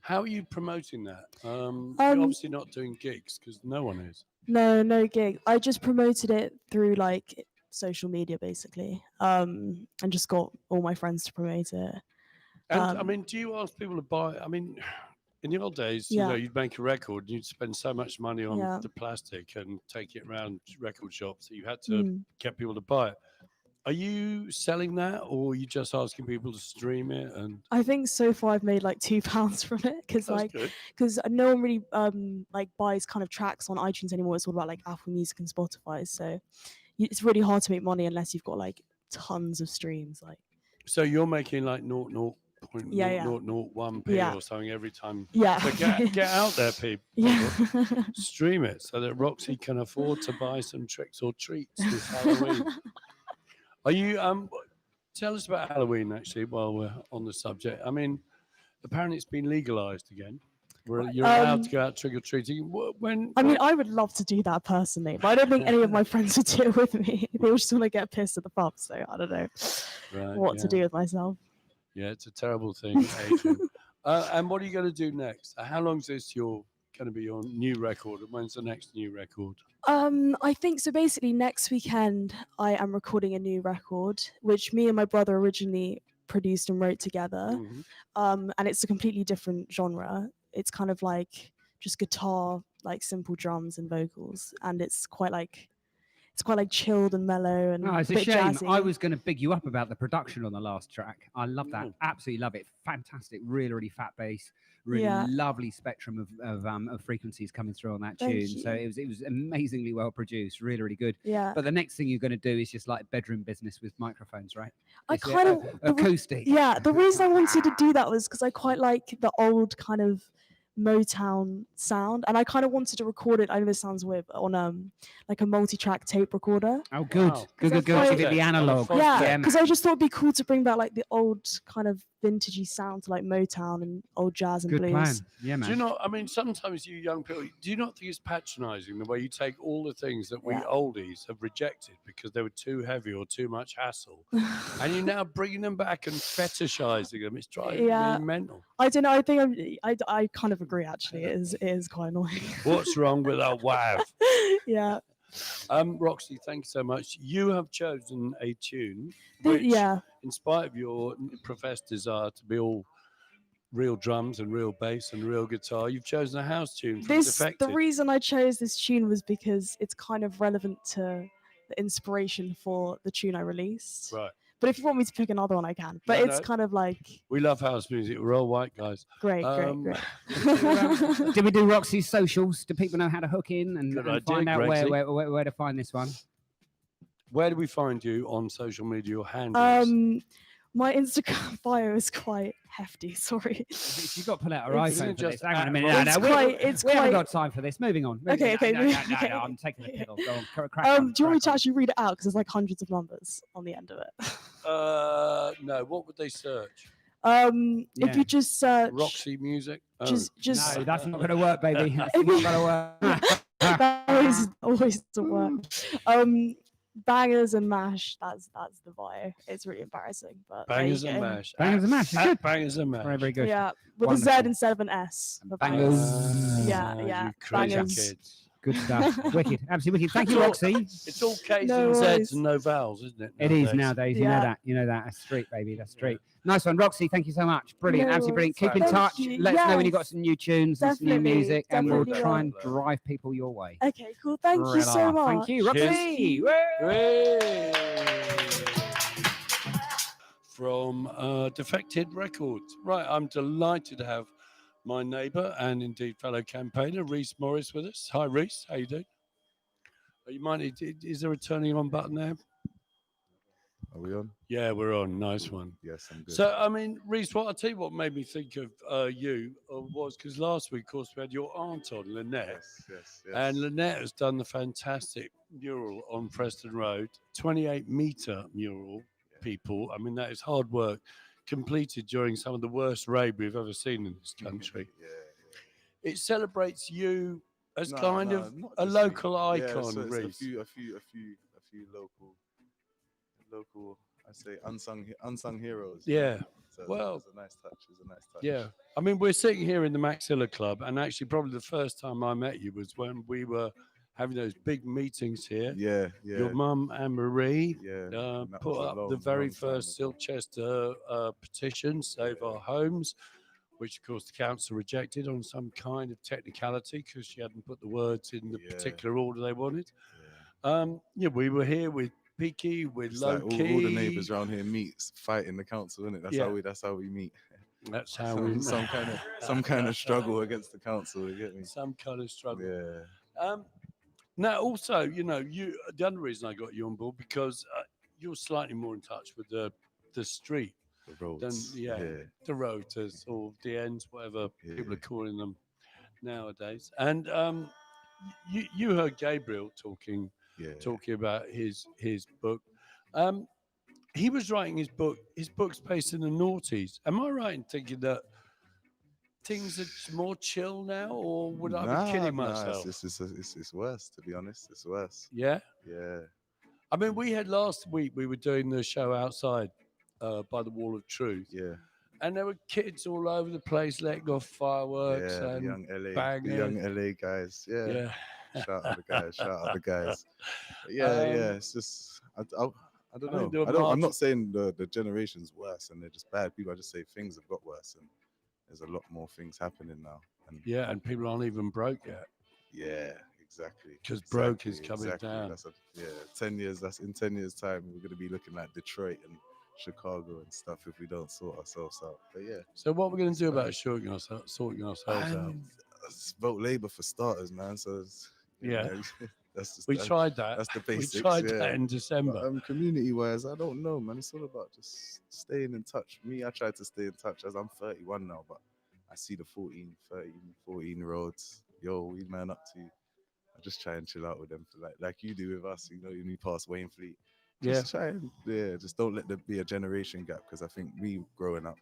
how are you promoting that? You're obviously not doing gigs because no one is. No gig. I just promoted it through like social media basically. And just got all my friends to promote it. And I Um, mean, do you ask people to buy? I mean, in the old days, you Yeah. know, you'd make a record and you'd spend so much money on Yeah. the plastic and take it around record shops that you had to Mm. get people to buy it. Are you selling that, or are you just asking people to stream it? And I think so far I've made like £2 from it because that's good. no one really like buys kind of tracks on iTunes anymore. It's all about like Apple Music and Spotify. So it's really hard to make money unless you've got like tons of streams. Like So you're making like 0.0001p Yeah. or something every time. yeah, So get out there, people. yeah. Stream it so that Roxy can afford to buy some tricks or treats this Halloween. Are you tell us about Halloween actually while we're on the subject. I mean, apparently it's been legalized again. You're allowed to go out trick or treating. When I mean, I would love to do that personally, but I don't think any of my friends would do it with me. They all just want to get pissed at the pub, so I don't know Right, what to yeah. do with myself. Yeah, it's a terrible thing, Adrian. And what are you going to do next? How long is this going to be your new record? And when's the next new record? I think so. Basically, next weekend I am recording a new record, which me and my brother originally produced and wrote together. Mhm. And it's a completely different genre. It's kind of like just guitar, like simple drums and vocals, and it's quite like chilled and mellow and Oh, it's a bit shame. jazzy. I was going to big you up about the production on the last track. I love that. Mm. Absolutely love it. Fantastic. Really fat bass. Really Yeah. lovely spectrum of frequencies coming through on that Thank tune. So you. it was amazingly well produced. Really good. Yeah. But the next thing you're going to do is just like bedroom business with microphones, right? I It's, kind of acoustic. Yeah, the reason I wanted to do that was because I quite like the old kind of Motown sound, and I kind of wanted to record it. I know this sounds weird, but on like a multi-track tape recorder. Oh, good. Wow. Good. I So quite- you did the analog. Front Yeah, deck. because I just thought it'd be cool to bring back like the old kind of vintagey sound to like Motown and old jazz and Good blues. plan. Yeah, Do man. you not? I mean, sometimes you young people, do you not think it's patronising the way you take all the things that we Yeah. oldies have rejected because they were too heavy or too much hassle, and you're now bringing them back and fetishizing them? It's driving Yeah. me mental. I don't know. I think I kind of agree. Actually, it is quite annoying. What's wrong with our wow? Yeah. Roxy, thank you so much. You have chosen a tune Th- which, yeah. in spite of your professed desire to be all real drums and real bass and real guitar, you've chosen a house tune from The Defected. reason I chose this tune was because it's kind of relevant to the inspiration for the tune I released. Right. But if you want me to pick another one, I can. But No, it's no. kind of like We love house music. We're all white guys. great. Did we do Roxy's socials? Do people know how to hook in and, Good and idea, find out Gregsley. where to find this one? Where do we find you on social media or handles? My Instagram bio is quite hefty. Sorry. You've got to pull out our It's- iPhone for just this. Hang on a at minute. Roxy. It's we haven't quite- got time for this. Moving on. Okay, okay, No, I'm taking the piddle. Go on. Crack on, Do you want me crack to on. actually read it out because there's like hundreds of numbers on the end of it? No. What would they search? If Yeah. you just search, Roxy music. Oh. just No, that's not going to work, baby. That's If not you- going to work. that always doesn't work. Bangers and mash. That's the bio. It's really embarrassing, but there you Bangers and go. mash. Bangers and mash, At good. Bangers and mash. Very good. Yeah, with a Z Wonderful. instead of an S. for Bangers. Yeah, You yeah, crazy bangers. kids. Good stuff. Wicked. Absolutely wicked. Thank you, Roxy. It's all K's No and Z's worries. and no vowels, isn't it? It is nowadays. You know Yeah. that. You know that. That's street, baby. That's street. Nice one, Roxy. Thank you so much. Brilliant. No Absolutely brilliant. worries. Keep in Thank touch. you. Let us know when you've got Yes. some new tunes and some new Definitely, music, and we'll definitely try will. and drive people your way. Okay, cool. Thank you Right so on. much. Thank you, Roxy. Woo! Hooray! From Defected Records. Right, I'm delighted to have my neighbour and indeed fellow campaigner, Reese Morris, with us. Hi, Reese. How you doing? You might. Is there a turning on button there? Are we on? Yeah, we're on. Nice one. Yes, I'm good. So, I mean, Reese, I'll tell you what made me think of you was because last week, of course, we had your aunt on, Lynette. yes. And Lynette has done the fantastic mural on Preston Road, 28-metre mural, people. I mean, that is hard work. completed during some of the worst raid we've ever seen in this country. It celebrates you as kind of not a just local me. icon, So it's Reese. a few local. I say unsung heroes. Yeah. So Well, it's a nice touch. It's a nice touch. yeah. I mean, we're sitting here in the Maxilla Club, and actually, probably the first time I met you was when we were having those big meetings here. Yeah. Your mum, Anne Marie, Yeah. And that put was a up the long, very long time first ago. Silchester petition, Save Our Homes, which, of course, the council rejected on some kind of technicality because she hadn't put the words in the particular order they wanted. Yeah, we were here with Peaky, with It's Low like Key. all the neighbours around here meet, fight in the council, isn't it? That's how we meet. That's how we some kind of struggle against the council. You get me? some kind of struggle. Yeah. Now, also, you know, the other reason I got you on board because you're slightly more in touch with the street The roads. than the rotas or the ends, whatever people are calling them nowadays. And you heard Gabriel talking about his book. He was writing his book. His book's based in the noughties. Am I right in thinking that things are more chill now, or would I be kidding myself? It's worse, to be honest. It's worse. Yeah. Yeah. I mean, we had last week. We were doing the show outside by the Wall of Truth. Yeah. And there were kids all over the place letting off fireworks Yeah, and the young LA guys. Yeah. Shout out the guys. But yeah. It's just I don't know. I'm not saying the generation's worse and they're just bad people. I just say things have got worse and there's a lot more things happening now. And people aren't even broke yet. Yeah, exactly. Because broke is coming down. 10 years. That's in 10 years' time. We're going to be looking at Detroit and Chicago and stuff if we don't sort ourselves out. But yeah. So what we're going to do about sorting ourselves out? Vote Labour for starters, man. So we tried that. That's the basics. We tried that in December. But, community-wise, I don't know, man. It's all about just staying in touch. Me, I try to stay in touch as I'm 31 now, but I see the 14-year-olds. Yo, we man up to. I just try and chill out with them, like you do with us. You know, when we pass Wayne Fleet. Just try and just don't let there be a generation gap because I think we growing up,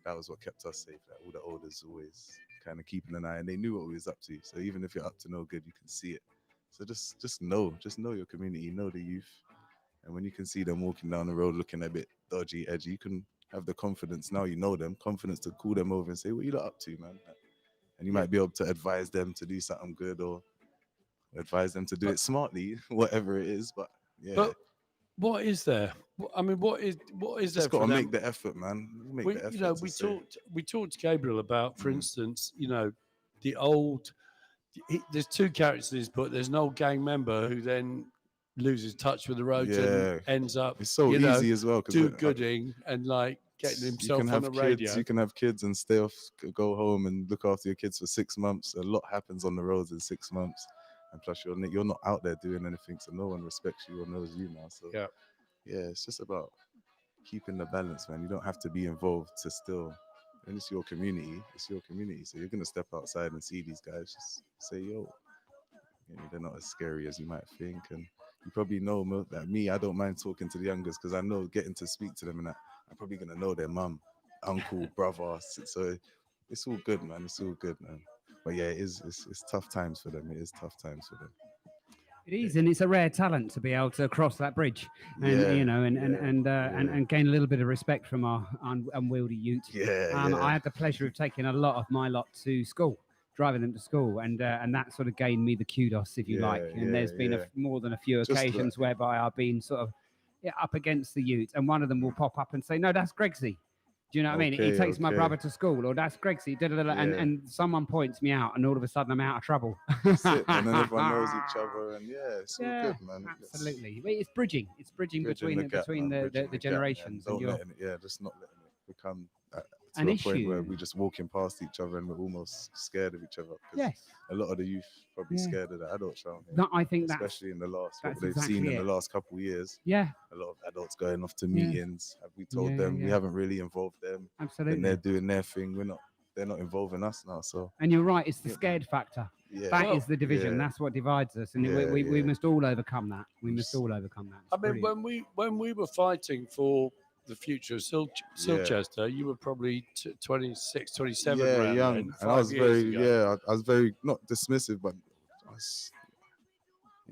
that was what kept us safe. Like all the elders always kind of keeping an eye, and they knew what we was up to. So even if you're up to no good, you can see it. So just know your community, know the youth, and when you can see them walking down the road looking a bit dodgy, edgy, you can have the confidence. Now you know them, confidence to call them over and say, "What you lot up to, man?" And you might be able to advise them to do something good or advise them to do it smartly, whatever it is. But yeah. But what is there? I mean, what is there? Just got to make the effort, man. Make the effort. You know, we talked to Gabriel about, for instance, you know, the old. There's two characters in his book. There's an old gang member who then loses touch with the road and ends up. It's so easy as well. Do-gooding and like getting himself on the radio. You can have kids and stay off, go home and look after your kids for 6 months. A lot happens on the roads in 6 months. And plus, you're not out there doing anything, so no one respects you or knows you now. So yeah, it's just about keeping the balance, man. You don't have to be involved to still. And it's your community. It's your community. So you're gonna step outside and see these guys. Just say, yo, they're not as scary as you might think. And you probably know that me. I don't mind talking to the youngers because I know getting to speak to them and that I'm probably gonna know their mum, uncle, brother. So it's all good, man. It's all good, man. But yeah, it's tough times for them. It is tough times for them. It is, and it's a rare talent to be able to cross that bridge, and and gain a little bit of respect from our unwieldy youth. I had the pleasure of taking a lot of my lot to school, driving them to school, and that sort of gained me the kudos, if you like. And there's been more than a few occasions whereby I've been sort of up against the youth, and one of them will pop up and say, "No, that's Gregsy." Do you know what I mean? He takes my brother to school, or that's Gregsy, and someone points me out, and all of a sudden I'm out of trouble. That's it, and then everyone knows each other, and it's all good, man. Absolutely, it's bridging. It's bridging between the generations. Just not letting it become to a point where we're just walking past each other and we're almost scared of each other. Yes. A lot of the youth probably scared of the adults around here. No, I think especially in the last what they've seen in the last couple of years. Yeah. A lot of adults going off to meetings. Have we told them? We haven't really involved them. Absolutely. And they're doing their thing. They're not involving us now. So. And you're right. It's the scared factor. Yeah. That is the division. That's what divides us, and we must all overcome that. We must all overcome that. I mean, when we were fighting for the future of Silchester, you were probably 26, 27 yeah, around young, then, and I was 5 years very, ago. I was very not dismissive, but I was,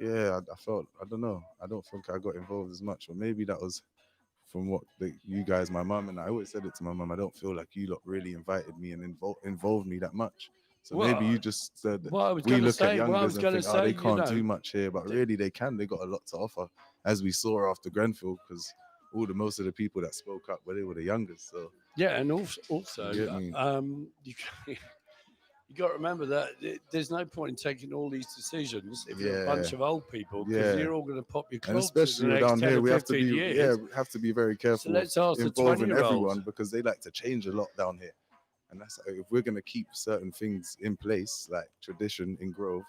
I felt, I don't know, I don't think I got involved as much, or maybe that was from what you guys, my mum, and I always said it to my mum, I don't feel like you lot really invited me and involved me that much. So maybe you just said that Well, I was we going to look at say, well, I was youngers and going to think, oh, they say, can't do much here, but really they can. They got a lot to offer, as we saw after Grenfell, because most of the people that spoke up, well, they were the youngest. So yeah, and also you get me? you got to remember that there's no point in taking all these decisions if you're a Yeah. bunch of old people, because Yeah. you're all going to pop your And clogs especially in the next down 10 here, or we have to 15 be years. we have to be very careful let's ask the involving 20-year-olds. everyone, because they like to change a lot down here. And that's if we're going to keep certain things in place, like tradition in Grove,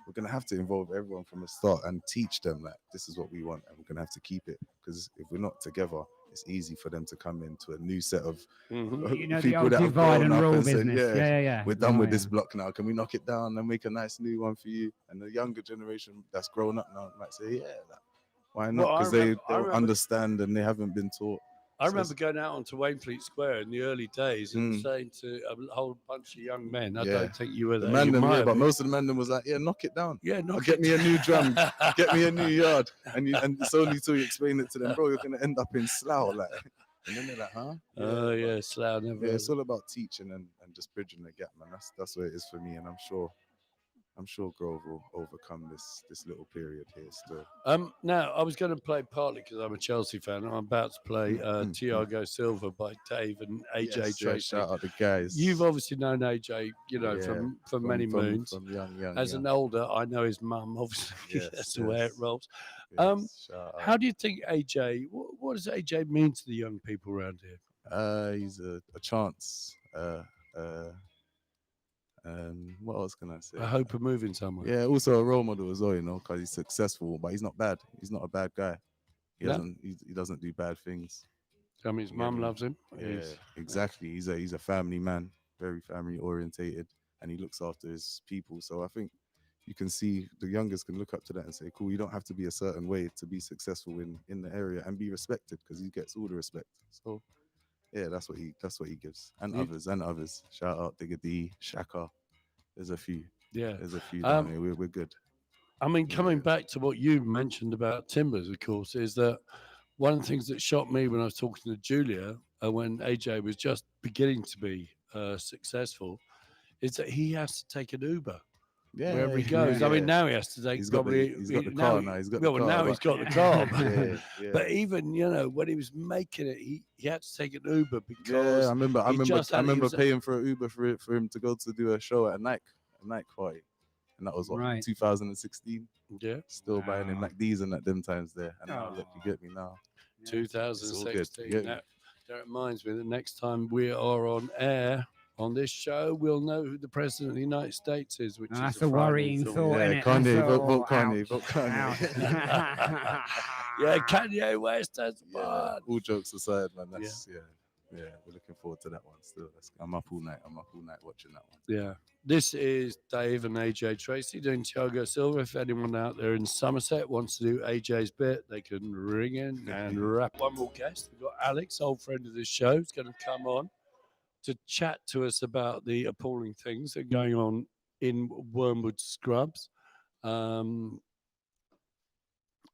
we're going to have to involve everyone from the start and teach them like this is what we want, and we're going to have to keep it, because if we're not together, it's easy for them to come into a new set of You know, the people old that have divide grown and up rule and said, business. Yeah. we're done Oh, with this yeah. block now. Can we knock it down and make a nice new one for you? And the younger generation that's grown up now might say, why not? Well, I Because remember- they don't understand and they haven't been taught. I remember going out onto Wainfleet Square in the early days and Mm. saying to a whole bunch of young men, I Yeah. don't think you were The there. man you them, might yeah, have but been. most of the man them was like, knock it down. Yeah, knock Get it me a new drum, down. get me a new yard. And it's only till you explain it to them, bro, you're going to end up in Slough. Like, and then they're like, huh? Oh, but- yeah, Slough never. Yeah, it's all about teaching and just bridging the gap, man. That's what it is for me, and I'm sure Grove will overcome this little period here still. Now, I was going to play partly because I'm a Chelsea fan. I'm about to play Thiago Silva by Dave and AJ Yes, Tracy. yeah, shout out the guys. You've obviously known AJ, Yeah, from many moons. From young. As an older, I know his mum, obviously. Yes, That's the way it rolls. Yes, shout How out. do you think AJ, what does AJ mean to the young people around here? He's a chance. What else can I say? I hope of moving somewhere. Yeah, also a role model as well, because he's successful, but he's not bad. He's not a bad guy. He No? doesn't do bad things. Tell me his Yeah, mum man. loves him. Yeah, exactly. He's a family man, very family orientated, and he looks after his people. So I think you can see the youngest can look up to that and say, cool, you don't have to be a certain way to be successful in the area and be respected, because he gets all the respect. So yeah, that's what he gives. And others. Shout out Digga D, Shaka. There's a few. Yeah. There's a few down here. We're good. I mean, coming back to what you mentioned about Timbers, of course, is that one of the things that shocked me when I was talking to Julia, when AJ was just beginning to be successful, is that he has to take an Uber wherever he goes. yeah. I mean, now he has to take He's got probably. the car now. He's got the car. Now he's got the car. Yeah. But even when he was making it, he had to take an Uber Yeah, because I remember he was- paying for an Uber for him to go to do a show at a night party. And that was what, Right. 2016? Yeah. Still buying him Wow. like these and at them times there. And now look, Oh. you get me now. 2016. Yeah. That reminds me that next time we are on air on this show, we'll know who the president of the United States is, which That's is a frightening worrying thought. thought, Yeah, innit? Kanye, That's vote all- Kanye, ouch, vote Kanye. ouch. Yeah, Kanye West has Yeah, fun. all jokes aside, man. That's yeah. We're looking forward to that one still. I'm up all night watching that one. Yeah. This is Dave and AJ Tracy doing Thiago Silva. If anyone out there in Somerset wants to do AJ's bit, they can ring in and wrap. One more guest. We've got Alex, old friend of this show, who's going to come on to chat to us about the appalling things that are going on in Wormwood Scrubs.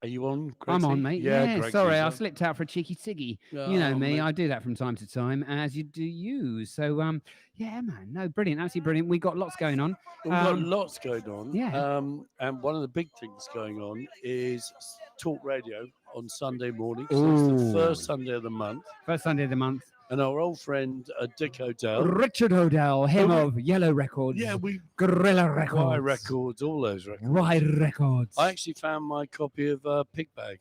Are you on, Greg? I'm on, mate. Yeah, Greg's sorry, I on. slipped out for a cheeky ciggy. You Oh, know me, mate. I do that from time to time, as you do you. So, yeah, man, no, brilliant, absolutely brilliant. We got lots going on. We've got lots going on. yeah. And one of the big things going on is talk radio on Sunday morning. So it's the Ooh. first Sunday of the month. First Sunday of the month. And our old friend Dick O'Dell. Richard O'Dell, him Oh, of Yellow Records, Yeah, we Gorilla Records, Y Records, all those records. Y Records. I actually found my copy of Pig Bag.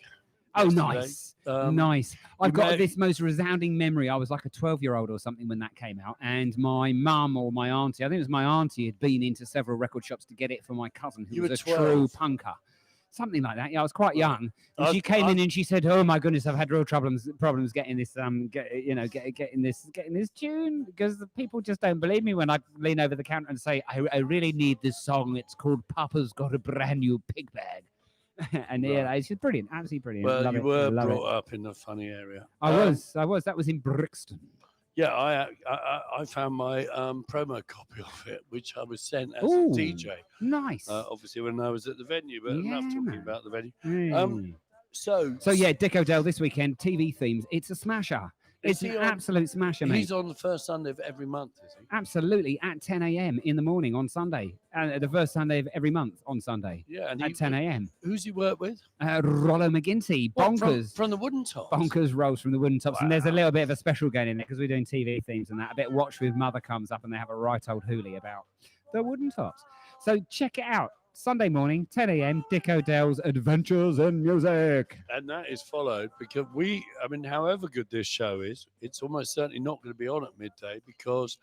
Oh, yesterday. nice. Um, Nice. I've you got may- this most resounding memory. I was like a 12-year-old or something when that came out. And my mum or my auntie, I think it was my auntie, had been into several record shops to get it for my cousin, who You was were a 12? true punker. Something like that. Yeah, I was quite young. And I- she came in and she said, "Oh my goodness, I've had real problems getting this getting this tune, because the people just don't believe me when I lean over the counter and say, I really need this song. It's called Papa's Got a Brand New Pig Bag." And yeah, it's just brilliant, absolutely brilliant. Well, Love you it, were love brought it. up in the funny area. I was. That was in Brixton. Yeah, I found my promo copy of it, which I was sent as Ooh, a DJ. Nice. Obviously, when I was at the venue, but enough Yeah, talking man. about the venue. Mm. So Yeah, Dick O'Dell this weekend, TV themes. It's a smasher. Is It's an he on- absolute smasher, mate. he's on the first Sunday of every month, is he? Absolutely, at 10 a.m. in the morning on Sunday. The first Sunday of every month on Sunday Yeah, and at 10 a.m. Who's he worked with? Rollo McGinty, What, bonkers. from the Wooden Tops. Bonkers rolls from the Wooden Tops. And there's a Wow. little bit of a special going in there because we're doing TV themes and that. A bit Watch with Mother comes up and they have a right old hoolie about the Wooden Tops. So check it out. Sunday morning, 10 a.m., Dick O'Dell's Adventures in Music. And that is followed because however good this show is, it's almost certainly not going to be on at midday because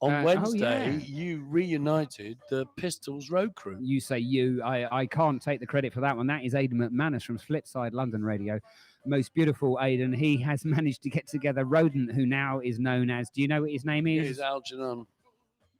on Wednesday, you reunited the Pistols road crew. You say you. I can't take the credit for that one. That is Aidan McManus from Flipside London Radio. Most beautiful Aidan. He has managed to get together Rodent, who now is known as, do you know what his name is? It is Algernon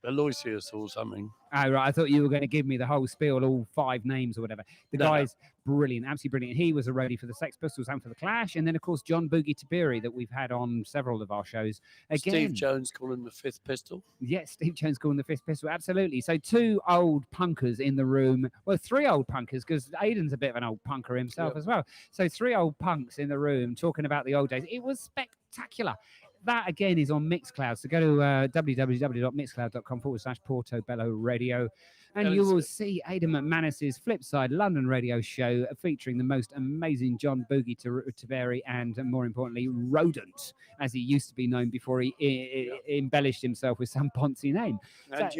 Aloysius or something. Oh, right. I thought you were going to give me the whole spiel, all 5 names or whatever. The guy's brilliant, absolutely brilliant. He was a roadie for the Sex Pistols and for the Clash. And then, of course, John Boogie Tabiri that we've had on several of our shows. Again, Steve Jones calling him the Fifth Pistol. Yes, Steve Jones calling the Fifth Pistol, absolutely. So 2 old punkers in the room. Well, 3 old punkers, because Aidan's a bit of an old punker himself as well. So 3 old punks in the room talking about the old days. It was spectacular. That again is on Mixcloud. So go to www.mixcloud.com/Portobello Radio, and you will see Aidan McManus's Flipside London Radio show featuring the most amazing John Boogie Taberi and, more importantly, Rodent, as he used to be known before he embellished himself with some Ponzi name. And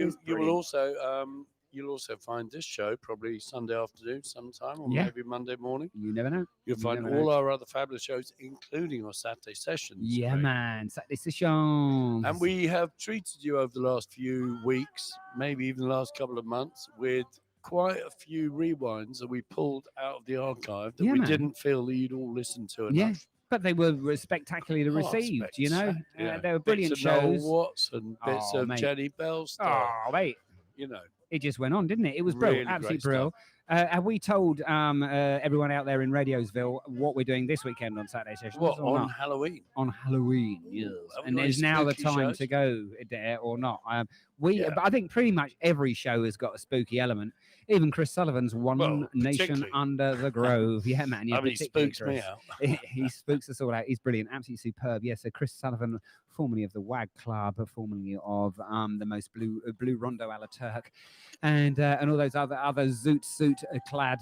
you'll also find this show probably Sunday afternoon sometime, or maybe Monday morning. You never know. You'll find all our other fabulous shows, including our Saturday sessions. Yeah, man. Saturday sessions. And we have treated you over the last few weeks, maybe even the last couple of months, with quite a few rewinds that we pulled out of the archive that we didn't feel that you'd all listened to enough. Yeah. But they were spectacularly received, you know? They were brilliant bits of shows. Noel Watson, bits of Jenny Bell stuff. Oh, mate. You know. It just went on, didn't it? It was brilliant, Really absolutely great brilliant. Have we told everyone out there in Radiosville what we're doing this weekend on Saturday sessions? What, or on not? Halloween? On Halloween, yes. And there's now the time to go there or not. But I think pretty much every show has got a spooky element. Even Chris Sullivan's One Nation Under the Grove. Yeah, man. I mean, he spooks me out. He spooks us all out. He's brilliant, absolutely superb. Yeah, so Chris Sullivan, formerly of the WAG Club, formerly of the most blue Rondo a la Turk, and all those other zoot suit clad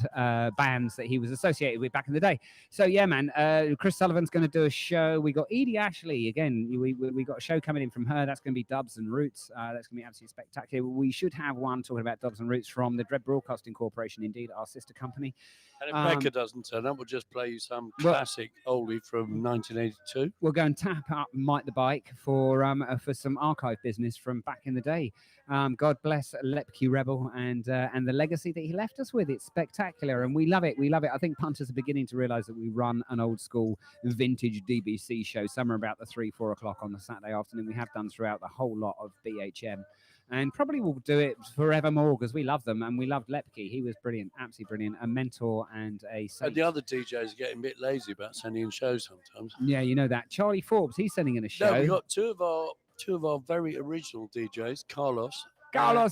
bands that he was associated with back in the day. So yeah, man, Chris Sullivan's going to do a show. We got Edie Ashley again. We got a show coming in from her. That's going to be Dubs and Roots. That's going to be absolutely spectacular. We should have one talking about Dubs and Roots from the Dread Broadcasting Corporation, indeed, our sister company. And if Becca doesn't turn up, we'll just play you some classic oldie from 1982. We'll go and tap up Mike the Bike for some archive business from back in the day. God bless Lepke Rebel and the legacy that he left us with. It's spectacular, and we love it. We love it. I think punters are beginning to realise that we run an old school vintage DBC show somewhere about the 3-4 o'clock on the Saturday afternoon. We have done throughout the whole lot of BHM. And probably we'll do it forevermore because we love them and we loved Lepke. He was brilliant, absolutely brilliant, a mentor and a saint. And the other DJs are getting a bit lazy about sending in shows sometimes. Yeah, you know that. Charlie Forbes, he's sending in a show. No, we got two of our very original DJs, Carlos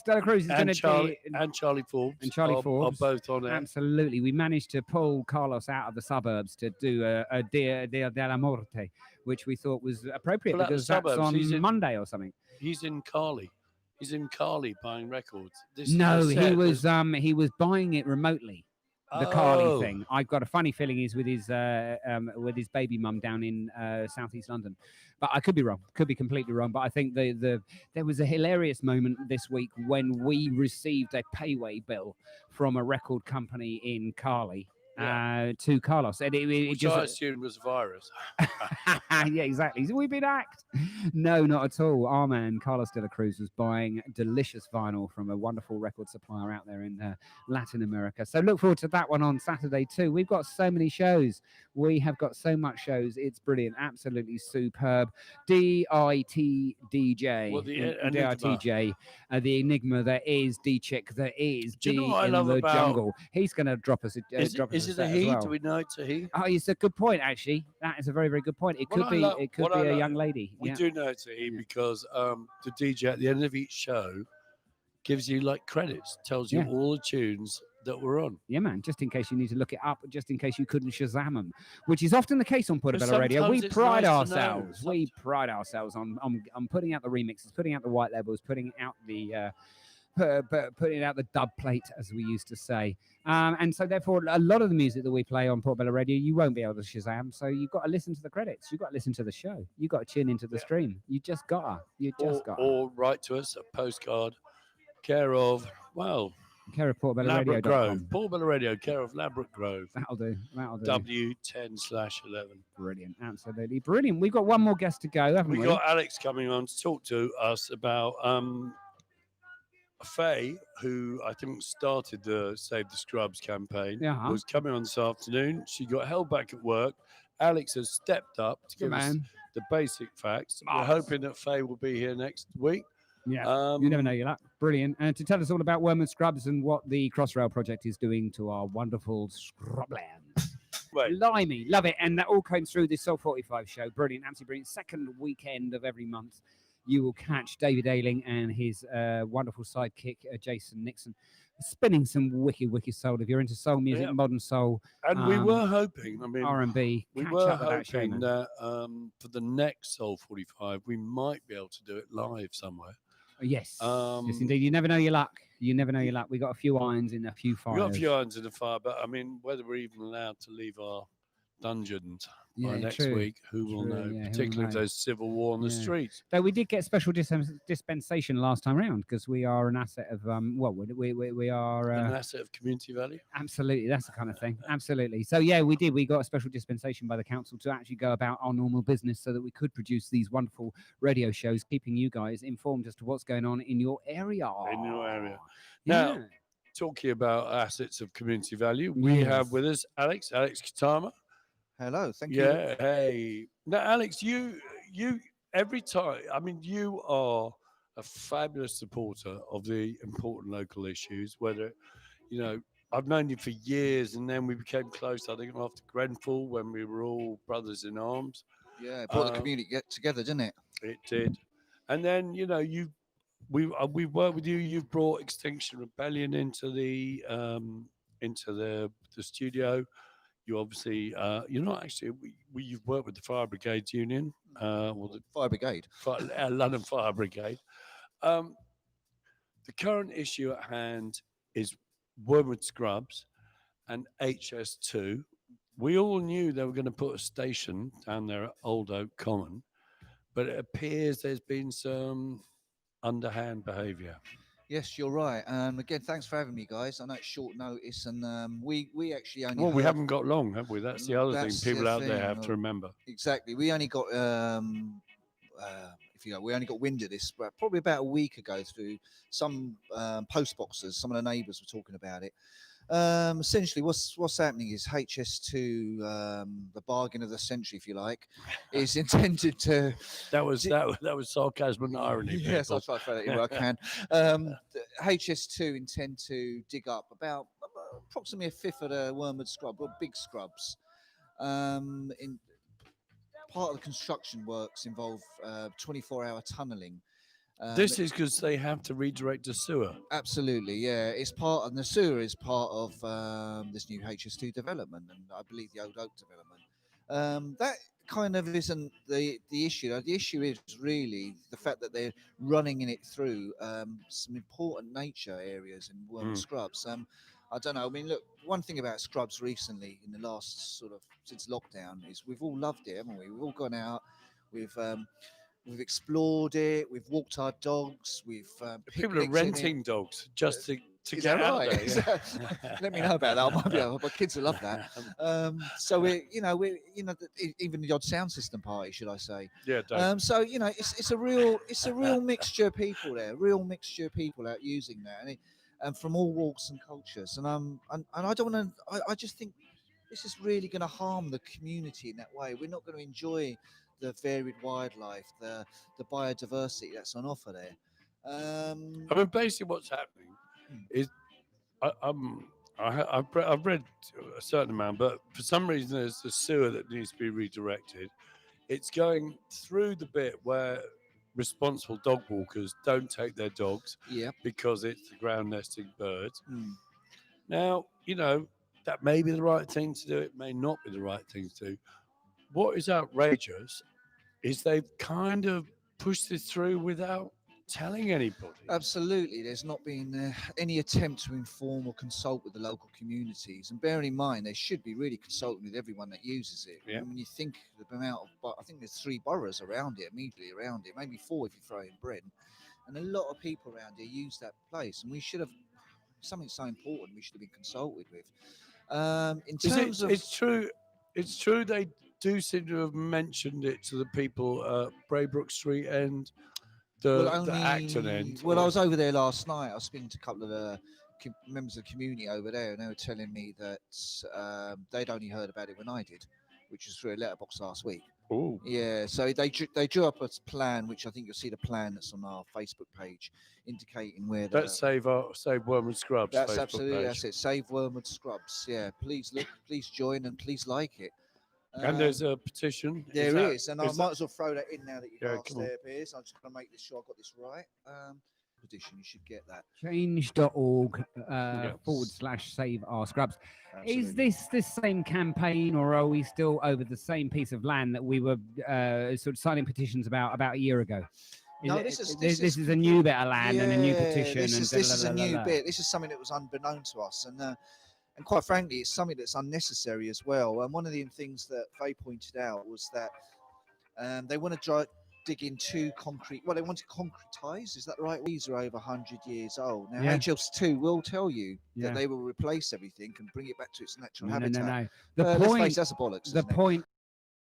de la Cruz is going to be... And Charlie Forbes. And Charlie Forbes. Are both on it. Absolutely. We managed to pull Carlos out of the suburbs to do a Dia della Morte, which we thought was appropriate because that's on Monday or something. He's in Cali. He's in Cali buying records. He was buying it remotely. The Carly thing. I've got a funny feeling he's with his baby mum down in southeast London, but I could be wrong. Could be completely wrong. But I think there was a hilarious moment this week when we received a payway bill from a record company in Cali. to Carlos. And it Which just I assumed was a virus. yeah, exactly. So we've been hacked. No, not at all. Our man Carlos de la Cruz was buying delicious vinyl from a wonderful record supplier out there in Latin America. So look forward to that one on Saturday too. We've got so many shows. We have got so much shows. It's brilliant, absolutely superb. DITDJ, Well, the DITJ, the Enigma. There is D-Chick. There is Do you know D what I in love the about- jungle. He's going to drop us a Is drop us it a a set he? as well. Do we know it's a he? Oh, it's a good point, actually. That is a very, very good point. It What could I be, love- it could what be I a love- young lady. We Yeah. do know it's a he because the DJ at the end of each show gives you like credits, tells you Yeah. all the tunes that were on. Yeah, man. Just in case you need to look it up, just in case you couldn't Shazam them, which is often the case on Portobello Radio. We sometimes it's pride nice to know. ourselves. We pride ourselves on putting out the remixes, putting out the white labels, putting out the putting out the dub plate, as we used to say. And so, therefore, a lot of the music that we play on Portobello Radio, you won't be able to Shazam. So you've got to listen to the credits. You've got to listen to the show. You've got to tune into the stream. You just gotta. You just gotta. Or write to us a postcard, care of, well, Care of Labrador Grove. PortobelloRadio.com. Portobello Radio, care of Labrador Grove. That'll do. That'll do. W10/11. Brilliant. Absolutely brilliant. We've got one more guest to go, haven't we? We got Alex coming on to talk to us about Faye, who I think started the Save the Scrubs campaign, Yeah. was coming on this afternoon. She got held back at work. Alex has stepped up to Good give us man. the basic facts. We're Marvellous. hoping that Faye will be here next week. Yeah. You never know, you're luck. Brilliant. And to tell us all about Wormwood Scrubs and what the Crossrail project is doing to our wonderful scrubland. Right. Blimey, love it. And that all came through this Soul 45 show. Brilliant, absolutely brilliant. Second weekend of every month, you will catch David Ailing and his wonderful sidekick, Jason Nixon, spinning some wicked, wicked soul. If you're into soul music, Yeah. modern soul, And we were hoping, I mean, R&B, we catch were up with that show, hoping man. that for the next Soul 45, we might be able to do it live somewhere. Yes, Um, yes, indeed. You never know your luck. You never know your luck. We got a few irons in a few fires. We've got a few irons in the fire, but I mean, whether we're even allowed to leave our dungeons by Yeah, next true, week, who will true, know? yeah, who will Particularly if know? there's civil war on the Yeah. streets. Though we did get special dispensation last time round because we are an asset of well, we are An asset of community value. absolutely, that's the kind of thing, absolutely. So yeah, we did. We got a special dispensation by the council to actually go about our normal business so that we could produce these wonderful radio shows, keeping you guys informed as to what's going on in your area. In your area. Now, Yeah. talking about assets of community value, we have Yes. with us Alex Katama. Hello, thank you. Yeah, hey. Now, Alex, you every time, I mean, you are a fabulous supporter of the important local issues, whether, you know, I've known you for years and then we became close, I think, after Grenfell when we were all brothers in arms. Yeah, it brought the Um, community together, didn't it? It did. And then, you know, we've worked with you. You've brought Extinction Rebellion into the studio. You obviously you're not actually. You've worked with the Fire Brigade Union, or the Fire Brigade. London Fire Brigade. The current issue at hand is Wormwood Scrubs and HS2. We all knew they were going to put a station down there at Old Oak Common, but it appears there's been some underhand behaviour. Yes, you're right. Again, thanks for having me, guys. I know it's short notice, and we actually only. Well, we heard- haven't got long, have we? That's the other That's thing the people out there thing, have to remember. Exactly. We only got we only got wind of this probably about a week ago through some post boxers. Some of the neighbours were talking about it. Essentially, what's happening is HS2, the bargain of the century, if you like, is intended to. That was sarcasm and irony. Yes, I'll people. try to throw that in where I can. HS2 intend to dig up about approximately a fifth of the Wormwood scrub, or big scrubs. In part of the construction works involve 24-hour tunnelling. This is because they have to redirect to sewer. Absolutely, yeah. It's part of the sewer is part of this new HS2 development, and I believe the Old Oak development. That kind of isn't the issue. The issue is really the fact that they're running in it through some important nature areas in Wormwood Scrubs. I don't know. I mean, look, one thing about Scrubs recently in the last sort of since lockdown is we've all loved it, haven't we? We've all gone out. We've explored it. We've walked our dogs. We've People are picnicked in it. renting dogs just to to Is get that out right? there. Is Yeah. Let me know about that. I might be able, my kids will love that. So even the odd sound system party, should I say? Yeah, don't. So it's a real mixture of people there, real mixture of people out using that, and from all walks and cultures. And I don't want to. I just think this is really going to harm the community in that way. We're not going to enjoy the varied wildlife, the biodiversity that's on offer there. I mean, basically, what's happening is I've read a certain amount, but for some reason, there's a sewer that needs to be redirected. It's going through the bit where responsible dog walkers don't take their dogs Yeah. because it's the ground nesting birds. Mm. Now, that may be the right thing to do. It may not be the right thing to do. What is outrageous is they've kind of pushed this through without telling anybody. Absolutely, there's not been any attempt to inform or consult with the local communities. And bearing in mind, they should be really consulting with everyone that uses it. Yeah. And when you think the amount of, I think there's 3 boroughs around it, immediately around it, maybe 4 if you throw in Britain. And a lot of people around here use that place. And we should have, something so important, we should have been consulted with. In terms of. It's true they do seem to have mentioned it to the people at Braybrook Street and the Acton end. Well, I was over there last night. I was speaking to a couple of the members of the community over there, and they were telling me that they'd only heard about it when I did, which was through a letterbox last week. Oh, Yeah, so they drew up a plan, which I think you'll see the plan that's on our Facebook page, indicating where the. That's Save Wormwood Scrubs. That's Facebook absolutely page. that's it. Save Wormwood Scrubs. Yeah, please look, please join, and please like it. And there's a petition. There is, and I is might as well throw that in now that you've Yeah, asked come on. there, Piers. I'm just going to make sure I got this right. Petition, you should get that. Change.org /save our scrubs. Is Absolutely. this same campaign, or are we still over the same piece of land that we were sort of signing petitions about a year ago? No, this this is a new bit of land and a new petition. This is a new bit. This is something that was unbeknown to us, and quite frankly, it's something that's unnecessary as well. And one of the things that they pointed out was that they want to dig in 2 concrete. Well, they want to concretize. Is that right? These are over 100 years old now. Yeah. HLS2 will tell you Yeah. that they will replace everything and bring it back to its natural No. habitat. The Let's point. face it, that's a bollocks. The isn't it? point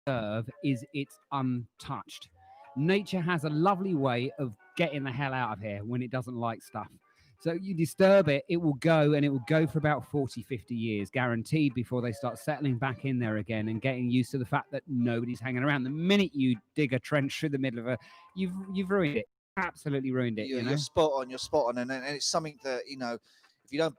of is it's untouched. Nature has a lovely way of getting the hell out of here when it doesn't like stuff. So you disturb it, it will go, and it will go for about 40, 50 years, guaranteed, before they start settling back in there again and getting used to the fact that nobody's hanging around. The minute you dig a trench through the middle of you've ruined it. Absolutely ruined it. You're spot on. You're spot on, and it's something that if you don't,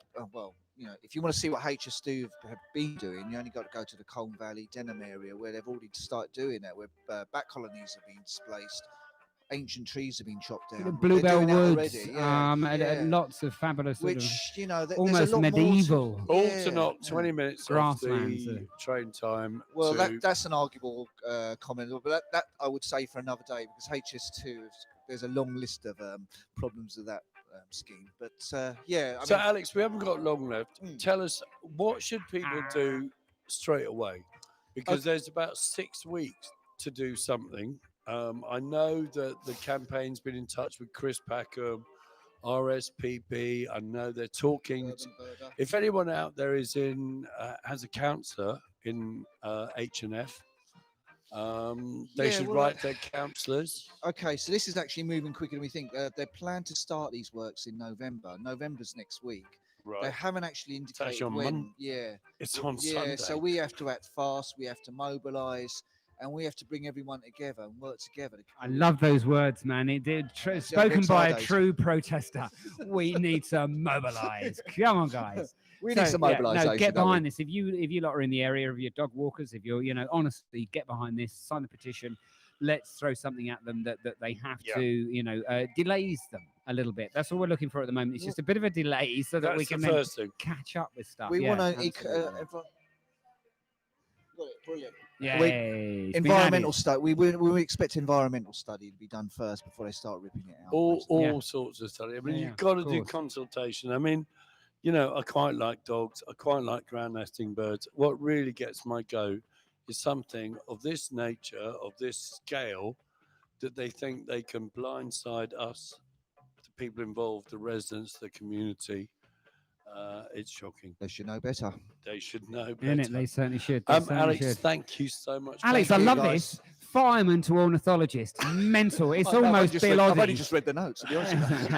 if you want to see what HS2 have been doing, you only got to go to the Colne Valley, Denham area, where they've already started doing that, where bat colonies have been displaced, ancient trees have been chopped down. The Bluebell They're doing Woods, that already. and lots of fabulous, sort which of, there's almost a lot medieval. More All to knock 20 minutes off Grasslands, the train time. Well, to... that's an arguable comment, but that I would say for another day, because HS2, there's a long list of problems with that scheme. But yeah. So, Alex, we haven't got long left. Tell us, what should people do straight away? Because there's about 6 weeks to do something. I know that the campaign's been in touch with Chris Packham, RSPB. I know they're talking. If anyone out there is has a counsellor in H&F, they should write their counsellors. Okay, so this is actually moving quicker than we think. They plan to start these works in November. November's next week. Right. They haven't actually indicated on when. Yeah. It's on Yeah, Sunday. so we have to act fast. We have to mobilise. And we have to bring everyone together and work together. I love those words, man. Spoken by a true protester. We need to mobilise. Come on, guys. We need some mobilisation. No, get behind this. If you lot are in the area of your dog walkers, if you're, honestly, get behind this. Sign the petition. Let's throw something at them that they have to, delays them a little bit. That's all we're looking for at the moment. It's just a bit of a delay so that we can then catch up with stuff. We want to. Brilliant. Yeah, environmental study. We expect environmental study to be done first before they start ripping it out. All sorts of study. I mean, you've got to do consultation. I mean, I quite like dogs. I quite like ground nesting birds. What really gets my goat is something of this nature, of this scale, that they think they can blindside us, the people involved, the residents, the community, It's shocking. They should know better. They should know In it, better. they certainly should. They certainly Alex, should. thank you so much. Alex, Thank I you, love guys. this. Fireman to ornithologist. Mental. It's I've only almost just Bill read- I've only Oddie. just read the notes, to be honest with you.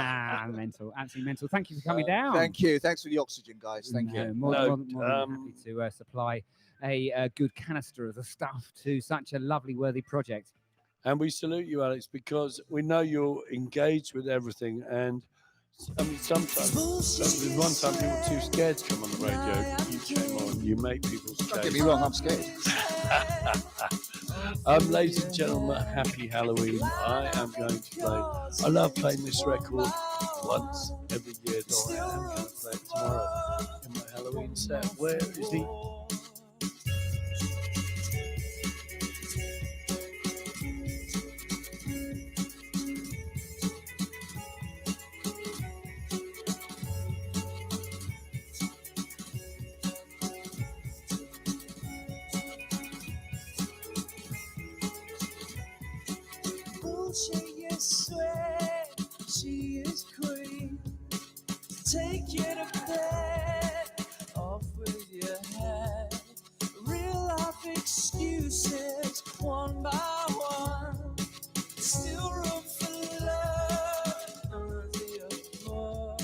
Mental. Absolutely mental. Thank you for coming down. Thank you. Thanks for the oxygen, guys. Thank you. More No, than happy to supply a good canister of the stuff to such a lovely, worthy project. And we salute you, Alex, because we know you're engaged with everything. And I mean, sometimes, there's one time you were too scared to come on the radio. You came on, you make people stay. Don't get me wrong, I'm scared. Ladies and gentlemen, happy Halloween. I am going to play. I love playing this record once every year, though I am going to play it tomorrow in my Halloween set. Where is he? She is sweet, she is queen. Take you to bed, off with your head. Real life excuses, one by one. Still room for love under the floor.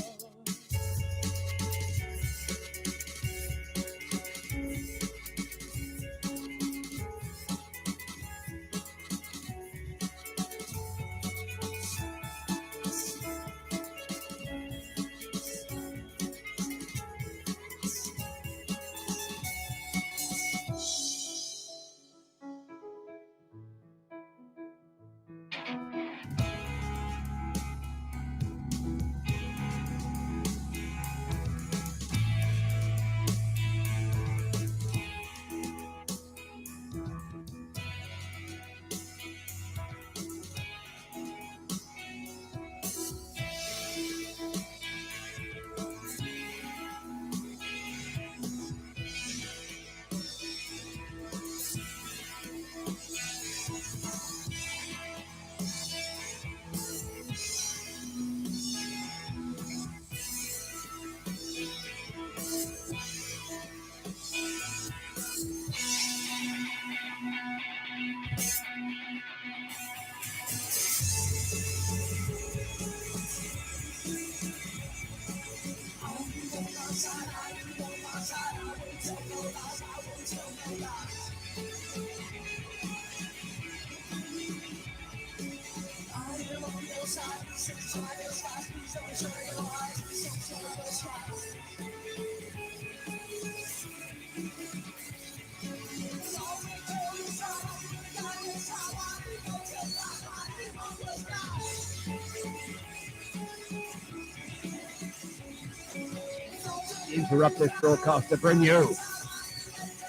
Interrupt this broadcast to bring you.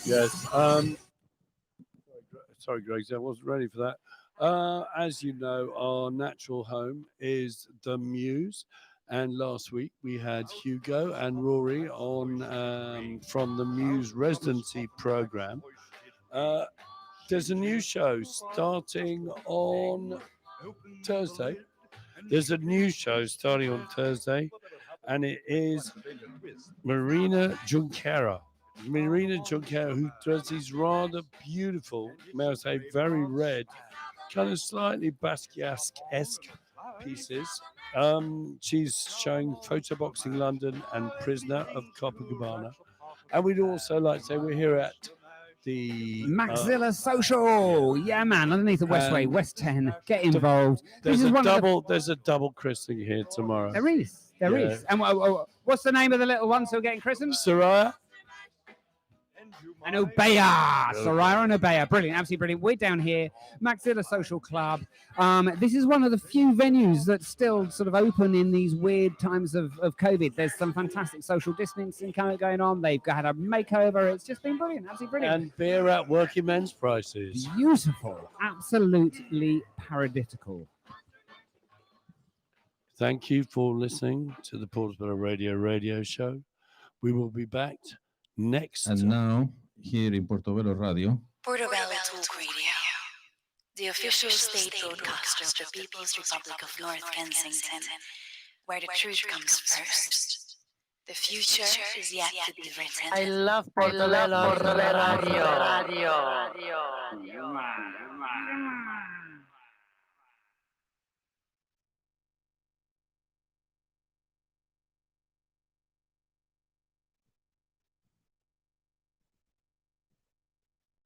Yes. Sorry, Greg, I wasn't ready for that. As you know, our natural home is the Muse. And last week we had Hugo and Rory on from the Muse residency program. There's a new show starting on Thursday. There's a new show starting on Thursday, and it is Marina Junquera. Marina Junquera, who does these rather beautiful, may I say, very red, kind of slightly Basquiat-esque pieces. She's showing Photoboxing London and Prisoner of Copacabana. And we'd also like to say we're here at the Maxilla Social. Yeah, man. Underneath the Westway, and West 10. Get involved. There's This is a one of the- double. There's a double christening here tomorrow. There is. There Yeah. is. And what's the name of the little ones who are getting christened? Soraya. And Obeya. Soraya and Obeya. Brilliant. Absolutely brilliant. We're down here, Maxilla Social Club. This is one of the few venues that's still sort of open in these weird times of COVID. There's some fantastic social distancing kind of going on. They've had a makeover. It's just been brilliant. Absolutely brilliant. And beer at working men's prices. Beautiful. Absolutely paraditical. Thank you for listening to the Portobello Radio Show. We will be back next. And now, here in Portobello Radio, Portobello Talk Radio, the official state broadcaster of the People's Republic of North Kensington, where the truth comes first. The future is yet to be written. I love Portobello Radio.